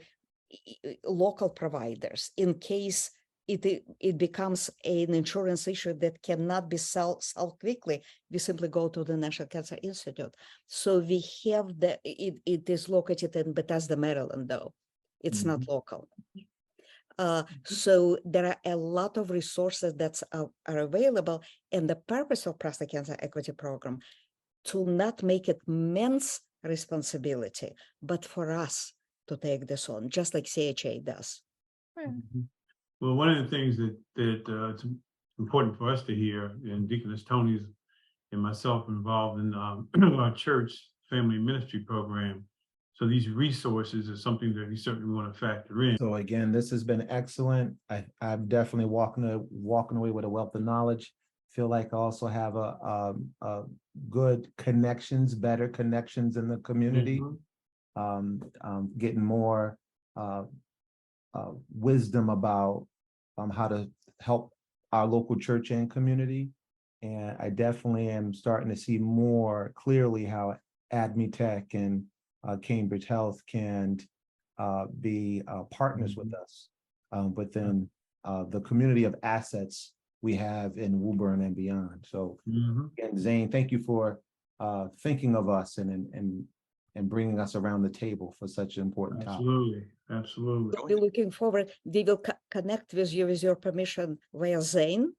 local providers, in case it becomes an insurance issue that cannot be solved quickly, we simply go to the National Cancer Institute. So we have it is located in Bethesda, Maryland, though. It's not local. So there are a lot of resources that are available, and the purpose of Prostate Cancer Equity Program to not make it men's responsibility, but for us to take this on, just like CHA does. Well, one of the things that it's important for us to hear, and Deaconess Tony's and myself involved in our church family ministry program. So these resources are something that we certainly want to factor in. So again, this has been excellent. I'm definitely walking away with a wealth of knowledge. Feel like I also have a good connections, better connections in the community. Getting more wisdom about how to help our local church and community. And I definitely am starting to see more clearly how AdMeTech and Cambridge Health can be partners with us within the community of assets we have in Woburn and beyond. So again, Zane, thank you for thinking of us and bringing us around the table for such an important topic. Absolutely. We'll be looking forward. We will connect with you with your permission via Zane,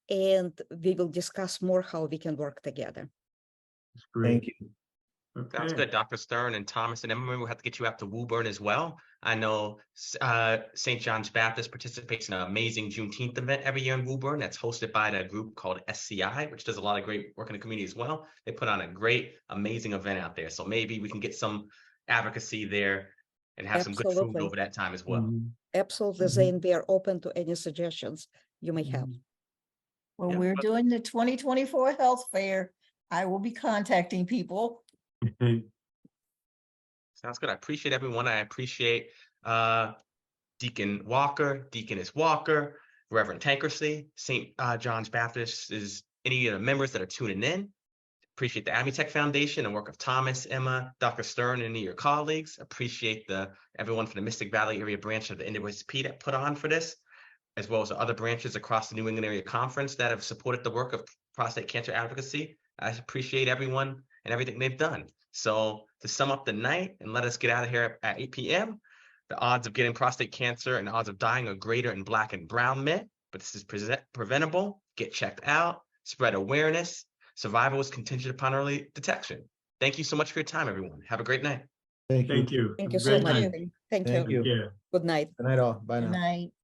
and we will discuss more how we can work together. That's great. Thank you. Sounds good, Dr. Stern and Thomas and Emma. We'll have to get you out to Woburn as well. I know St. John's Baptist participates in an amazing Juneteenth event every year in Woburn that's hosted by a group called SCI, which does a lot of great work in the community as well. They put on a great, amazing event out there. So maybe we can get some advocacy there and have some good food over that time as well. Absolutely, Zane. We are open to any suggestions you may have. When we're doing the 2024 health fair, I will be contacting people. Sounds good. I appreciate everyone. I appreciate Deacon Walker, Deaconess Walker, Reverend Tankersley, St. John's Baptist is any of the members that are tuning in. Appreciate the AdMeTech Foundation and work of Thomas, Emma, Dr. Stern, and any of your colleagues. Appreciate everyone from the Mystic Valley area branch of the NAACP that put on for this, as well as the other branches across the New England Area Conference that have supported the work of prostate cancer advocacy. I appreciate everyone and everything they've done. So to sum up the night and let us get out of here at 8 p.m., the odds of getting prostate cancer and the odds of dying are greater in Black and brown men, but this is preventable. Get checked out, spread awareness. Survival is contingent upon early detection. Thank you so much for your time, everyone. Have a great night. Thank you. Thank you. Thank Have you a so great much. night. Thank Thank you. you. Yeah. Good night. Good night all. Bye Good now. night.